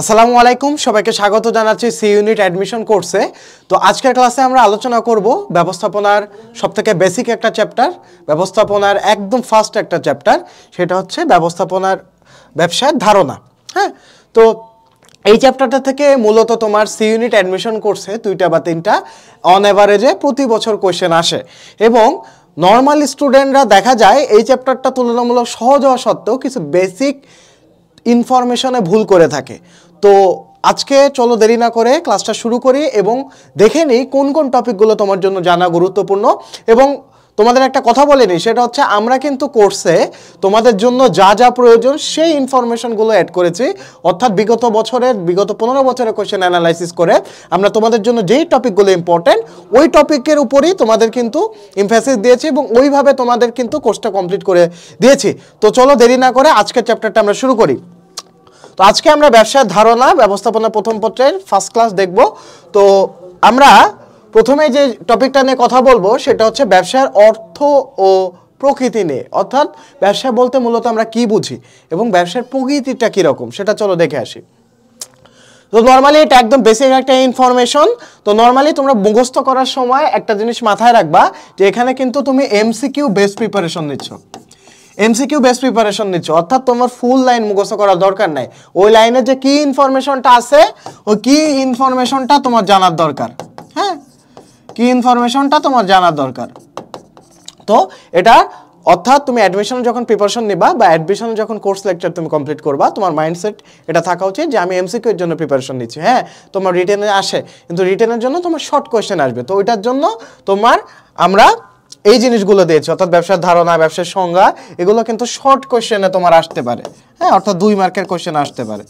আসসালামু আলাইকুম, সবাইকে স্বাগত জানাচ্ছি সি ইউনিট অ্যাডমিশন কোর্সে। তো আজকের ক্লাসে আমরা আলোচনা করব ব্যবস্থাপনার সবথেকে বেসিক একটা চ্যাপ্টার, ব্যবস্থাপনার একদম ফার্স্ট একটা চ্যাপ্টার, সেটা হচ্ছে ব্যবস্থাপনার ব্যবসার ধারণা। হ্যাঁ, তো এই চ্যাপ্টারটা থেকে মূলত তোমার সি ইউনিট অ্যাডমিশন কোর্সে 2টা বা 3টা অন অ্যাভারেজে প্রতি বছর কোয়েশ্চেন আসে এবং নর্মাল স্টুডেন্টরা দেখা যায় এই চ্যাপ্টারটা তুলনামূলক সহজ হওয়া সত্ত্বেও কিছু বেসিক ইনফরমেশনে ভুল করে থাকে। তো আজকে চলো দেরি না করে ক্লাসটা শুরু করি এবং দেখে নিই কোন কোন টপিকগুলো তোমার জন্য জানা গুরুত্বপূর্ণ। এবং তোমাদের একটা কথা বলে নিই, সেটা হচ্ছে আমরা কিন্তু কোর্সে তোমাদের জন্য যা যা প্রয়োজন সেই ইনফরমেশনগুলো অ্যাড করেছি, অর্থাৎ বিগত 15 বছরের কোয়েশ্চেন অ্যানালাইসিস করে আমরা তোমাদের জন্য যেই টপিকগুলো ইম্পর্টেন্ট ওই টপিকের উপরই তোমাদের কিন্তু এমফাসিস দিয়েছি এবং ওইভাবে তোমাদের কিন্তু কোর্সটা কমপ্লিট করে দিয়েছি। তো চলো দেরি না করে আজকের চ্যাপ্টারটা আমরা শুরু করি। তো আজকে আমরা ব্যবসার ধারণা ব্যবস্থাপনা প্রথম পত্রের ফার্স্ট ক্লাস দেখব। তো আমরা প্রথমে যে টপিকটা নিয়ে কথা বলবো সেটা হচ্ছে ব্যবসার অর্থ ও প্রকৃতি নিয়ে, অর্থাৎ ব্যবসা বলতে মূলত আমরা কি বুঝি এবং ব্যবসার প্রকৃতিটা কীরকম সেটা চলো দেখে আসি। তো নর্মালি এটা একদম বেসিক একটা ইনফরমেশন। তো নর্মালি তোমরা মুখস্থ করার সময় একটা জিনিস মাথায় রাখবা যে এখানে কিন্তু তুমি এমসিকিউ বেস প্রিপারেশন নিচ্ছ, এমসিকিউ বেস প্রিপারেশন নিচ্ছ, অর্থাৎ তোমার ফুল লাইন মুখস্থ করার দরকার নাই। ওই লাইনে যে কি ইনফরমেশনটা আছে ওই কি ইনফরমেশনটা তোমার জানার দরকার। হ্যাঁ, কি ইনফরমেশনটা তোমার জানার দরকার। তো এটা অর্থাৎ তুমি অ্যাডমিশন যখন প্রিপারেশন নিবা বা অ্যাডমিশন যখন কোর্স লেকচার তুমি কমপ্লিট করবা, তোমার মাইন্ডসেট এটা থাকা উচিত যে আমি এমসিকিউ এর জন্য প্রিপারেশন নিচ্ছি। হ্যাঁ, তোমার রিটেনে আসে কিন্তু রিটেনের জন্য তোমার শর্ট কোয়েশ্চেন আসবে, তো ওইটার জন্য তোমার আমরা এই জিনিসগুলো দিয়েছি, অর্থাৎ ব্যবসার ধারণা, ব্যবসার সংজ্ঞা, এগুলো কিন্তু শর্ট কোয়েশ্চেনে তোমার আসতে পারে। হ্যাঁ, অর্থাৎ 2 মার্কের কোয়েশ্চেন আসতে পারে।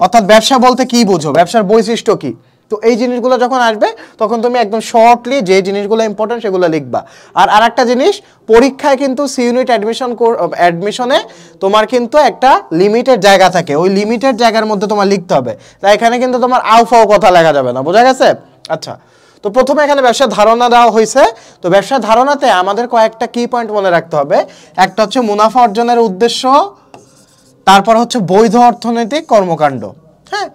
অর্থাৎ ব্যবসা বলতে কি বুঝো, ব্যবসার বৈশিষ্ট্য কি, তো এই জিনিসগুলো যখন আসবে তখন তুমি একদম শর্টলি যে জিনিসগুলো ইম্পর্টেন্ট সেগুলো লিখবা। আর আরেকটা জিনিস, পরীক্ষায় কিন্তু সি ইউনিট অ্যাডমিশনে তোমার কিন্তু একটা লিমিটেড জায়গা থাকে, ওই লিমিটেড জায়গার মধ্যে তোমার লিখতে হবে। তাই এখানে কিন্তু তোমার আউফাও কথা লেখা যাবে না, বোঝা গেছে? আচ্ছা, তো প্রথমে এখানে ব্যবসার ধারণা দেওয়া হয়েছে। তো ব্যবসার ধারণাতে আমাদের কয়েকটা কি পয়েন্ট মনে রাখতে হবে। একটা হচ্ছে মুনাফা অর্জনের উদ্দেশ্য, তারপর হচ্ছে বৈধ অর্থনৈতিক কর্মকাণ্ড। হ্যাঁ,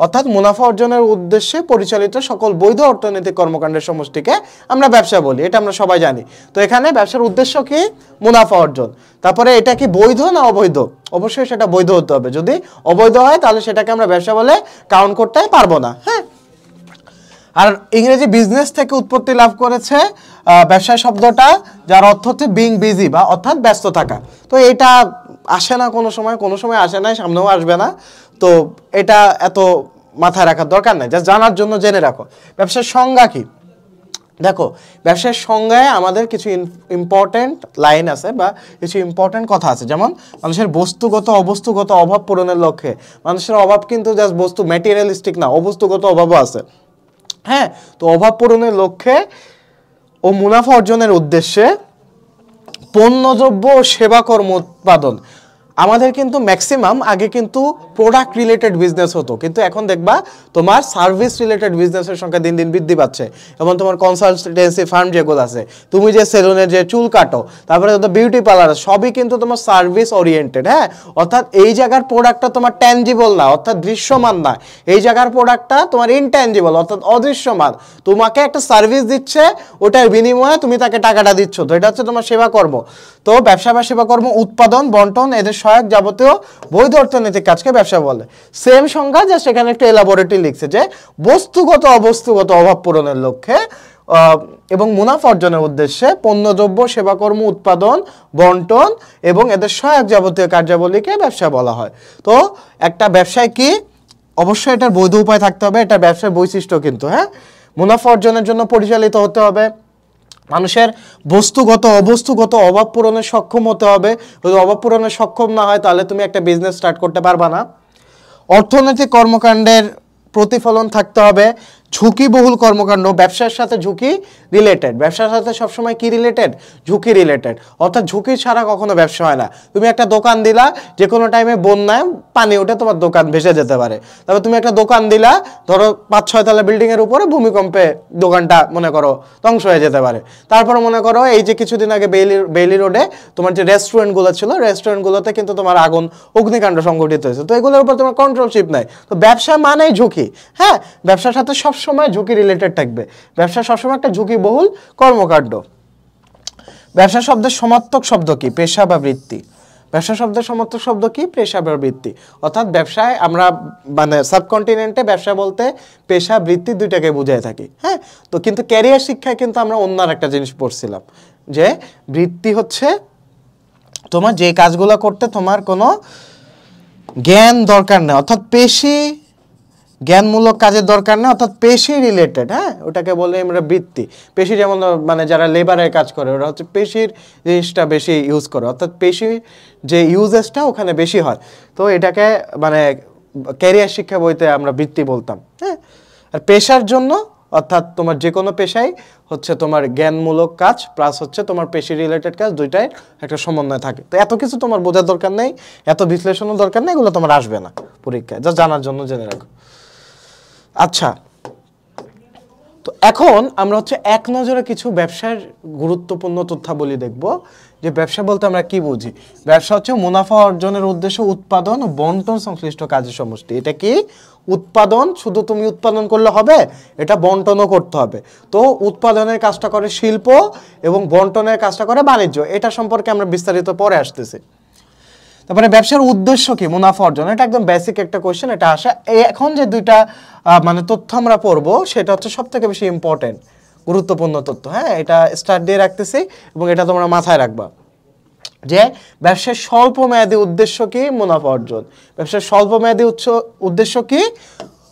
অর্থাৎ মুনাফা অর্জনের উদ্দেশ্যে পরিচালিত সকল বৈধ অর্থনৈতিক কর্মকাণ্ডের সমষ্টিকে আমরা ব্যবসা বলি, এটা আমরা সবাই জানি। তো এখানে ব্যবসার উদ্দেশ্য কি? মুনাফা অর্জন। তারপরে এটা কি বৈধ না অবৈধ? অবশ্যই সেটা বৈধ হতে হবে, যদি অবৈধ হয় তাহলে সেটাকে আমরা ব্যবসা বলে কাউন্ট করতে পারবো না। হ্যাঁ, আর ইংরেজি বিজনেস থেকে উৎপত্তি লাভ করেছে ব্যবসা শব্দটা, যার অর্থ হচ্ছে বিং বিজি বা অর্থাৎ ব্যস্ত থাকা। তো এটা আসে না কোনো সময় আসে না, সামনেও আসবে না। তো এটা এত মাথায় রাখার দরকার নেই, জাস্ট জানার জন্য জেনে রাখো। ব্যবসার সংজ্ঞা কি? দেখো, ব্যবসার সংজ্ঞায় আমাদের কিছু ইম্পর্টেন্ট লাইন আছে বা কিছু ইম্পর্টেন্ট কথা আছে, যেমন মানুষের বস্তুগত অবস্তুগত অভাব পূরণের লক্ষ্যে। মানুষের অভাব কিন্তু জাস্ট বস্তু ম্যাটেরিয়ালিস্টিক না, অবস্তুগত অভাবও আছে। হ্যাঁ, তো অভাব পূরণের লক্ষ্যে ও মুনাফা অর্জনের উদ্দেশ্যে পণ্যদ্রব্য ও সেবা কর্ম উৎপাদন। আমাদের কিন্তু ম্যাক্সিমাম আগে কিন্তু প্রোডাক্ট রিলেটেড বিজনেস হতো, কিন্তু এখন দেখবা তোমার সার্ভিস রিলেটেড বিজনেসের সংখ্যা দিন দিন বৃদ্ধি পাচ্ছে। এবং তোমার কনসালটেন্সি ফার্ম যেগুলো আছে, তুমি যে সেলুনে যে চুল কাটো, তারপরে বিউটি পার্লার, সবই কিন্তু তোমার সার্ভিস ওরিয়েন্টেড। হ্যাঁ, অর্থাৎ এই জায়গার প্রোডাক্টটা তোমার ট্যানজিবল না, অর্থাৎ দৃশ্যমান না। এই জায়গার প্রোডাক্টটা তোমার ইনট্যানজিবল, অর্থাৎ অদৃশ্যমান। তোমাকে একটা সার্ভিস দিচ্ছে, ওটার বিনিময়ে তুমি তাকে টাকাটা দিচ্ছ, তো এটা হচ্ছে তোমার সেবা কর্ম। তো ব্যবসা বা সেবা কর্ম উৎপাদন, বন্টন, এদের সহায়ক যাবতীয় বৈধ অর্থনৈতিক কাজকে ব্যবসা বলে। সেম সংজ্ঞা, যা সেখানে একটু এলাবোরেটলি লিখছে যে বস্তুগত অবস্তুগত অভাব পূরণের লক্ষ্যে এবং মুনাফা অর্জনের উদ্দেশ্যে পণ্যদ্রব্য সেবাকর্ম উৎপাদন, বন্টন এবং এদের সহায়ক যাবতীয় কার্যাবলীকে ব্যবসা বলা হয়। তো একটা ব্যবসায় কি, অবশ্যই এটার বৈধ উপায় থাকতে হবে, এটা ব্যবসার বৈশিষ্ট্য কিন্তু। হ্যাঁ, মুনাফা অর্জনের জন্য পরিচালিত হতে হবে, মানুষের বস্তুগত অবস্তুগত অভাব পূরণে সক্ষম হতে হবে। যদি অভাব পূরণে সক্ষম না হয় তাহলে তুমি একটা বিজনেস স্টার্ট করতে পারবা না। অর্থনৈতিক কর্মকাণ্ডের প্রতিফলন থাকতে হবে, ঝুঁকিবহুল কর্মকাণ্ড, ব্যবসার সাথে ঝুঁকি রিলেটেড। ব্যবসার সাথে সবসময় কি রিলেটেড? ঝুঁকি রিলেটেড। অর্থাৎ ঝুঁকি ছাড়া কখনো ব্যবসা হয় না। তুমি একটা দোকান দিলা, যে কোনো টাইমে বন্যায় পানি উঠে তোমার দোকান ভেসে যেতে পারে। তারপর তুমি একটা দোকান দিলা, ধরো 5-6 তলা বিল্ডিং এর উপরে, ভূমিকম্পে দোকানটা মনে করো ধ্বংস হয়ে যেতে পারে। তারপর মনে করো এই যে কিছুদিন আগে বেইলি রোডে তোমার যে রেস্টুরেন্টগুলো ছিল, রেস্টুরেন্টগুলোতে কিন্তু তোমার আগুন, অগ্নিকাণ্ড সংঘটিত হয়েছে। তো এগুলোর উপর তোমার কন্ট্রোলশিপ নাই। তো ব্যবসা মানেই ঝুঁকি। হ্যাঁ, ব্যবসার সাথে সবসময় ঝুঁকি রিলেটেড থাকবে। ব্যবসা সবসময় একটা ঝুঁকিবহুল কর্মকাণ্ড। ব্যবসা শব্দের সমার্থক শব্দ কি? পেশা বা বৃত্তি। ব্যবসা শব্দের সমার্থক শব্দ কি? পেশা বা বৃত্তি। অর্থাৎ ব্যবসায় আমরা মানে সাবকন্টিনেন্টে ব্যবসা বলতে পেশা বৃত্তি দুইটাকে বুঝাই থাকি। হ্যাঁ, তো কিন্তু ক্যারিয়ার শিক্ষায় কিন্তু আমরা অন্য একটা জিনিস পড়ছিলাম, যে বৃত্তি হচ্ছে তোমার যে কাজগুলো করতে তোমার কোনো জ্ঞান দরকার নেই, অর্থাৎ পেশি জ্ঞানমূলক কাজের দরকার নেই, অর্থাৎ পেশি রিলেটেড। হ্যাঁ, ওটাকে বলে আমরা বৃত্তি। পেশি যেমন মানে যারা লেবারের কাজ করে ওরা হচ্ছে পেশির জিনিসটা বেশি ইউজ করে, অর্থাৎ পেশি যে ইউজেসটা ওখানে বেশি হয়। তো এটাকে মানে ক্যারিয়ার শিক্ষা বইতে আমরা বৃত্তি বলতাম। হ্যাঁ, আর পেশার জন্য অর্থাৎ তোমার যে কোনো পেশায় হচ্ছে তোমার জ্ঞানমূলক কাজ প্লাস হচ্ছে তোমার পেশি রিলেটেড কাজ, দুইটাই একটা সমন্বয় থাকে। তো এত কিছু তোমার বোঝার দরকার নেই, এত বিশ্লেষণও দরকার নেই, এগুলো তোমার আসবে না পরীক্ষায়, যা জানার জন্য জেনে রাখো। আচ্ছা, তো এখন আমরা হচ্ছে এক নজরে কিছু ব্যবসার গুরুত্বপূর্ণ তথ্যাবলী দেখব, যে ব্যবসা বলতে আমরা কি বুঝি। ব্যবসা হচ্ছে মুনাফা অর্জনের উদ্দেশ্য উৎপাদন ও বন্টন সংশ্লিষ্ট কাজের সমষ্টি। এটা কি? উৎপাদন শুধু তুমি উৎপাদন করলে হবে, এটা বন্টনও করতে হবে। তো উৎপাদনের কাজটা করে শিল্প এবং বন্টনের কাজটা করে বাণিজ্য। এটা সম্পর্কে আমরা বিস্তারিত পরে আসতেছি। তারপরে ব্যবসার উদ্দেশ্য কি? মুনাফা অর্জন। এটা একদম বেসিক একটা কোয়েশ্চেন, এটা আসা। এখন যে দুইটা মানে তথ্য আমরা পড়বো সেটা হচ্ছে সবথেকে বেশি ইম্পর্টেন্ট, গুরুত্বপূর্ণ তথ্য। হ্যাঁ, এটা স্টার্ট দিয়ে রাখতেছি এবং এটা তোমরা মাথায় রাখবা, যে ব্যবসার স্বল্প মেয়াদী উদ্দেশ্য কি? মুনাফা অর্জন। ব্যবসার স্বল্প মেয়াদী উদ্দেশ্য কি?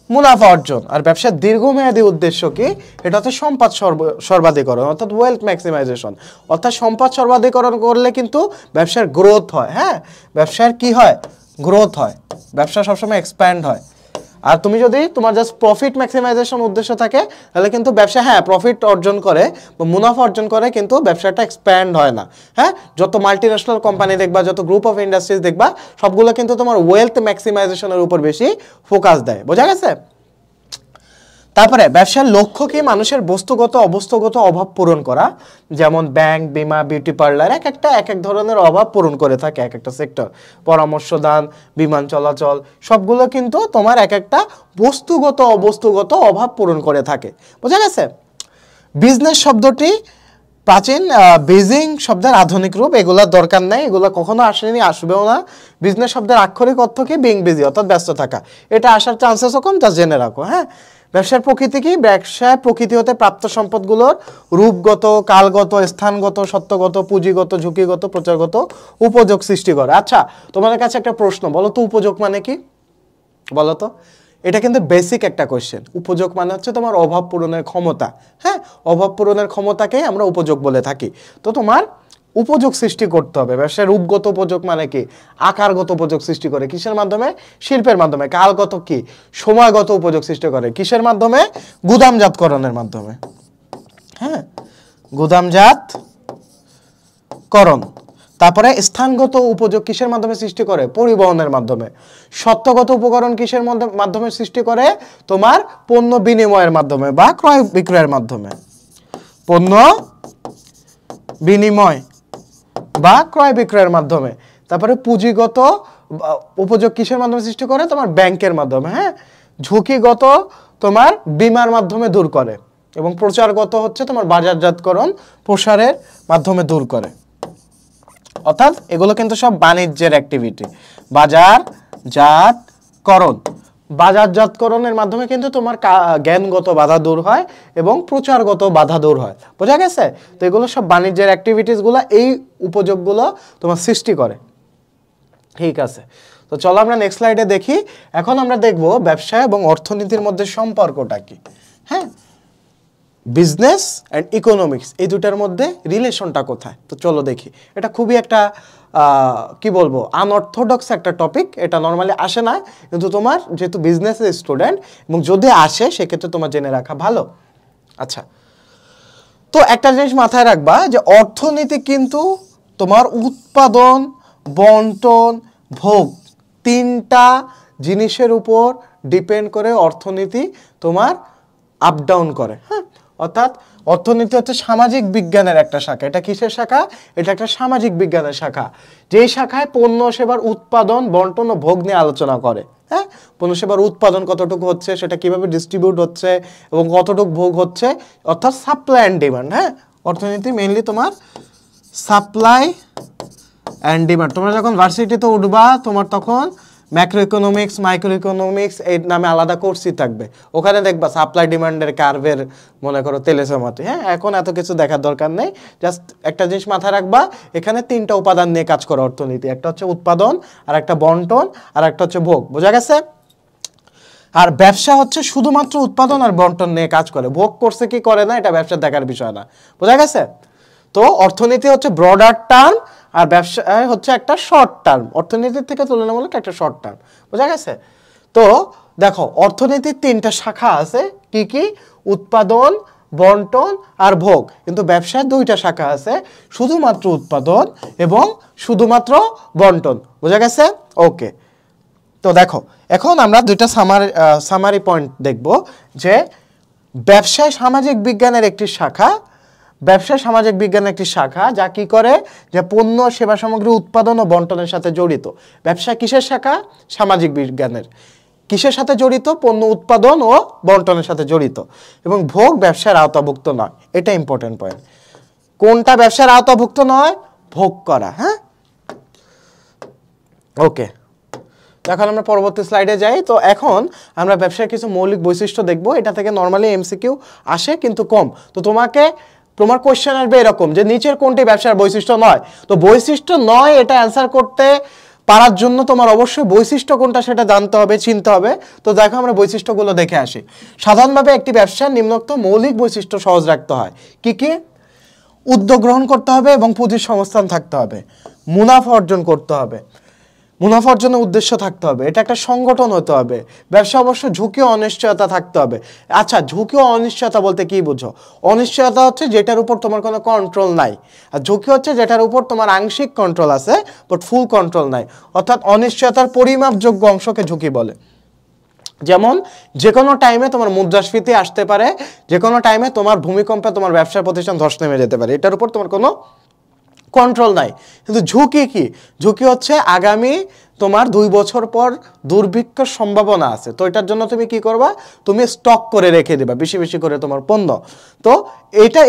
মুনাফা অর্জন। আর ব্যবসার দীর্ঘমেয়াদী উদ্দেশ্য কি? এটা হচ্ছে সম্পদ সর্বাধিকরণ, অর্থাৎ ওয়েলথ ম্যাক্সিমাইজেশন। অর্থাৎ সম্পদ সর্বাধিকরণ করলে কিন্তু ব্যবসার গ্রোথ হয়। হ্যাঁ, ব্যবসার কি হয়? গ্রোথ হয়। ব্যবসা সবসময় এক্সপ্যান্ড হয়। আর তুমি যদি তোমার জাস্ট প্রফিট ম্যাক্সিমাইজেশন উদ্দেশ্য থাকে তাহলে কিন্তু ব্যবসা হ্যাঁ প্রফিট অর্জন করে বা মুনাফা অর্জন করে, কিন্তু ব্যবসাটা এক্সপ্যান্ড হয় না। হ্যাঁ, যত মাল্টিন্যাশনাল কোম্পানি দেখবা, যত গ্রুপ অফ ইন্ডাস্ট্রিজ দেখবা, সবগুলো কিন্তু তোমার ওয়েলথ ম্যাক্সিমাইজেশনের উপর বেশি ফোকাস দেয়। বোঝা গেছে? তারপরে ব্যবসার লক্ষ্য কি? মানুষের বস্তুগত অবস্থাগত অভাব পূরণ করা। যেমন ব্যাংক, বিমা, বিউটি পার্লার এক এক ধরনের অভাব পূরণ করে থাকে এক একটা সেক্টর। পরামর্শ দান, বিমান চলাচল, সবগুলো কিন্তু তোমার এক একটা বস্তুগত অবস্তুগত অভাব পূরণ করে থাকে। বোঝা গেছে? বিজনেস শব্দটি প্রাচীন বেজিং শব্দের আধুনিক রূপ। এগুলোর দরকার নেই, এগুলো কখনো আসেনি, আসবেও না। বিজনেস শব্দের আক্ষরিক অর্থ কি? বিং বিজি, অর্থাৎ ব্যস্ত থাকা। এটা আসার চান্সেসও কম, যা জেনে রাখো। হ্যাঁ, ব্যবসার প্রকৃতি কি? ব্যবসায় প্রকৃতি হতে প্রাপ্ত সম্পদগুলোর রূপগত, কালগত, স্থানগত, সত্যগত, পুঁজিগত, ঝুঁকিগত, প্রচারগত উপযোগ সৃষ্টি করে। আচ্ছা, তোমাদের কাছে একটা প্রশ্ন, বলো তো উপযোগ মানে কি? বলো তো। এটা কিন্তু বেসিক একটা কোয়েশ্চেন। উপযোগ মানে হচ্ছে তোমার অভাব পূরণের ক্ষমতা। হ্যাঁ, অভাব পূরণের ক্ষমতাকেই আমরা উপযোগ বলে থাকি। তো তোমার উপযোগ সৃষ্টি করতে হবে। ব্যবসায় রূপগত উপযোগ মানে কি? আকারগত উপযোগ সৃষ্টি করে। কিসের মাধ্যমে? শিল্পের মাধ্যমে। কালগত কি? সময়গত উপযোগ সৃষ্টি করে। কিসের মাধ্যমে? গুদামজাতকরণের মাধ্যমে। হ্যাঁ, গুদামজাতকরণ। তারপরে স্থানগত উপযোগ কিসের মাধ্যমে সৃষ্টি করে? পরিবহনের মাধ্যমে। সত্যগত উপকরণ কিসের মাধ্যমে সৃষ্টি করে? তোমার পণ্য বিনিময়ের মাধ্যমে বা ক্রয় বিক্রয়ের মাধ্যমে। পণ্য বিনিময় বা ক্রয় বিক্রয়ের মাধ্যমে। তারপরে পুঁজিগত উপযোগ কিসের মাধ্যমে সৃষ্টি করে? তোমার ব্যাংকের মাধ্যমে। হ্যাঁ, ঝুঁকিগত তোমার বীমার মাধ্যমে দূর করে, এবং প্রচারগত হচ্ছে তোমার বাজারজাতকরণ প্রসারের মাধ্যমে দূর করে। অর্থাৎ এগুলো কিন্তু সব বাণিজ্যের অ্যাক্টিভিটি। বাজারজাতকরণ, বাজারজাতকরণের মাধ্যমে কিন্তু তোমার জ্ঞানগত বাধা দূর হয় এবং প্রচারগত বাধা দূর হয়। বোঝা গেছে? তো এগুলো সব বাণিজ্যের অ্যাক্টিভিটিসগুলো এই উপযোগগুলো তোমার সৃষ্টি করে। ঠিক আছে, তো চলো আমরা নেক্সট স্লাইডে দেখি। এখন আমরা দেখব ব্যবসা এবং অর্থনীতির মধ্যে সম্পর্কটা কি। হ্যাঁ, বিজনেস অ্যান্ড ইকোনমিক্স এই দুটার মধ্যে রিলেশনটা কোথায়? তো চলো দেখি। এটা খুবই একটা কি বলবো আনঅর্থোডক্স একটা টপিক, এটা নর্মালি আসে না, কিন্তু তোমার যেহেতু বিজনেসের স্টুডেন্ট এবং যদি আসে সেক্ষেত্রে তোমার জেনে রাখা ভালো। আচ্ছা, তো একটা জিনিস মাথায় রাখবা যে অর্থনীতি কিন্তু তোমার উৎপাদন, বন্টন, ভোগ তিনটা জিনিসের উপর ডিপেন্ড করে অর্থনীতি তোমার আপ ডাউন করে। হ্যাঁ, অর্থাৎ অর্থনীতি হচ্ছে সামাজিক বিজ্ঞানের একটা শাখা। এটা কিসের শাখা? এটা একটা সামাজিক বিজ্ঞানের শাখা, যেই শাখায় পণ্য সেবার উৎপাদন, বন্টন ও ভোগ নিয়ে আলোচনা করে। হ্যাঁ, পণ্য সেবার উৎপাদন কতটুকু হচ্ছে, সেটা কিভাবে ডিস্ট্রিবিউট হচ্ছে এবং কতটুকু ভোগ হচ্ছে, অর্থাৎ সাপ্লাই অ্যান্ড ডিমান্ড। হ্যাঁ, অর্থনীতি মেইনলি তোমার সাপ্লাই অ্যান্ড ডিমান্ড। তোমরা যখন ভার্সিটিতে উঠবা তোমার তখন ম্যাক্রো ইকোনমিক্স, মাইক্রো ইকোনমিক্স এই নামে আলাদা কোর্সই থাকবে, ওখানে দেখবা সাপ্লাই ডিমান্ডের কার্ভের মনে করো তেলেসমাতি। হ্যাঁ, এখন এত কিছু দেখার দরকার নেই, জাস্ট একটা জিনিস মাথায় রাখবা, এখানে তিনটা উপাদান নিয়ে কাজ করে অর্থনীতি। একটা হচ্ছে উৎপাদন, আর একটা বন্টন, আর একটা হচ্ছে ভোগ। বোঝা গেছে? আর ব্যবসা হচ্ছে শুধুমাত্র উৎপাদন আর বন্টন নিয়ে কাজ করে, ভোগ করছে কি করে না এটা ব্যবসা দেখার বিষয় না। বোঝা গেছে? তো অর্থনীতি হচ্ছে ব্রডার টার্ম আর ব্যবসা হচ্ছে একটা শর্ট টার্ম, অর্থনীতির থেকে তুলনামূলক একটা শর্ট টার্ম। বোঝা গেছে? তো দেখো অর্থনীতির তিনটা শাখা আছে, কি কি? উৎপাদন, বন্টন আর ভোগ। কিন্তু ব্যবসায় দুইটা শাখা আছে, শুধুমাত্র উৎপাদন এবং শুধুমাত্র বন্টন। বোঝা গেছে? ওকে, তো দেখো এখন আমরা দুইটা সামারি পয়েন্ট দেখব যে ব্যবসায় সামাজিক বিজ্ঞানের একটি শাখা, ব্যবসা সামাজিক বিজ্ঞানের একটি শাখা যা কি করে, যে পণ্য সেবা সামগ্রী উৎপাদন ও বন্টনের সাথে জড়িত। ব্যবসা কিসের শাখা? সামাজিক বিজ্ঞানের। কিসের সাথে জড়িত? পণ্য উৎপাদন ও বন্টনের সাথে জড়িত। এবং ভোগ ব্যবসার আওতাভুক্ত নয়, এটা ইম্পর্টেন্ট পয়েন্ট। কোনটা ব্যবসার আওতাভুক্ত নয়? ভোগ করা। হ্যাঁ, ওকে, এখন আমরা পরবর্তী স্লাইডে যাই। তো এখন আমরা ব্যবসার কিছু মৌলিক বৈশিষ্ট্য দেখব, এটা থেকে নর্মালি এমসিকিউ আসে কিন্তু কম। তো তোমার কোশ্চেন আসবে এরকম যে নিচের কোনটি ব্যবসার বৈশিষ্ট্য নয়। তো বৈশিষ্ট্য নয় এটা অ্যান্সার করতে পারার জন্য তোমার অবশ্যই বৈশিষ্ট্য কোনটা সেটা জানতে হবে, চিনতে হবে। তো দেখো আমরা বৈশিষ্ট্যগুলো দেখে আসি। সাধারণভাবে একটি ব্যবসার নিম্নোক্ত মৌলিক বৈশিষ্ট্য সহজ রাখতে হয়। কি কি? উদ্যোগ গ্রহণ করতে হবে এবং পুঁজির সংস্থান থাকতে হবে, মুনাফা অর্জন করতে হবে, মুনাফা অর্জনের উদ্দেশ্য থাকতে হবে, এটা একটা সংগঠন হতে হবে, ব্যবসা অবশ্য ঝুঁকি ও অনিশ্চয়তা থাকতে হবে। আচ্ছা, ঝুঁকি ও অনিশ্চয়তা বলতে কি বুঝো? অনিশ্চয়তা হচ্ছে যেটার উপর তোমার কোনো কন্ট্রোল নাই, আর ঝুঁকি হচ্ছে যেটার উপর তোমার আংশিক কন্ট্রোল আছে বাট ফুল কন্ট্রোল নাই। অর্থাৎ অনিশ্চয়তার পরিমাপযোগ্য অংশকে ঝুঁকি বলে। যেমন যে কোনো টাইমে তোমার মুদ্রাস্ফীতি আসতে পারে, যে কোনো টাইমে তোমার ভূমিকম্পে তোমার ব্যবসার প্রতিষ্ঠান ধস নেমে যেতে পারে, এটার উপর তোমার কোনো কন্ট্রোল নাই। কিন্তু ঝুঁকি কি? ঝুঁকি হচ্ছে আগামী তোমার 2 বছর পর দুর্ভিক্ষের সম্ভাবনা আছে, তো এটার জন্য তুমি কি করবা? তুমি স্টক করে রেখে দেবা বেশি বেশি করে তোমার পণ্য। তো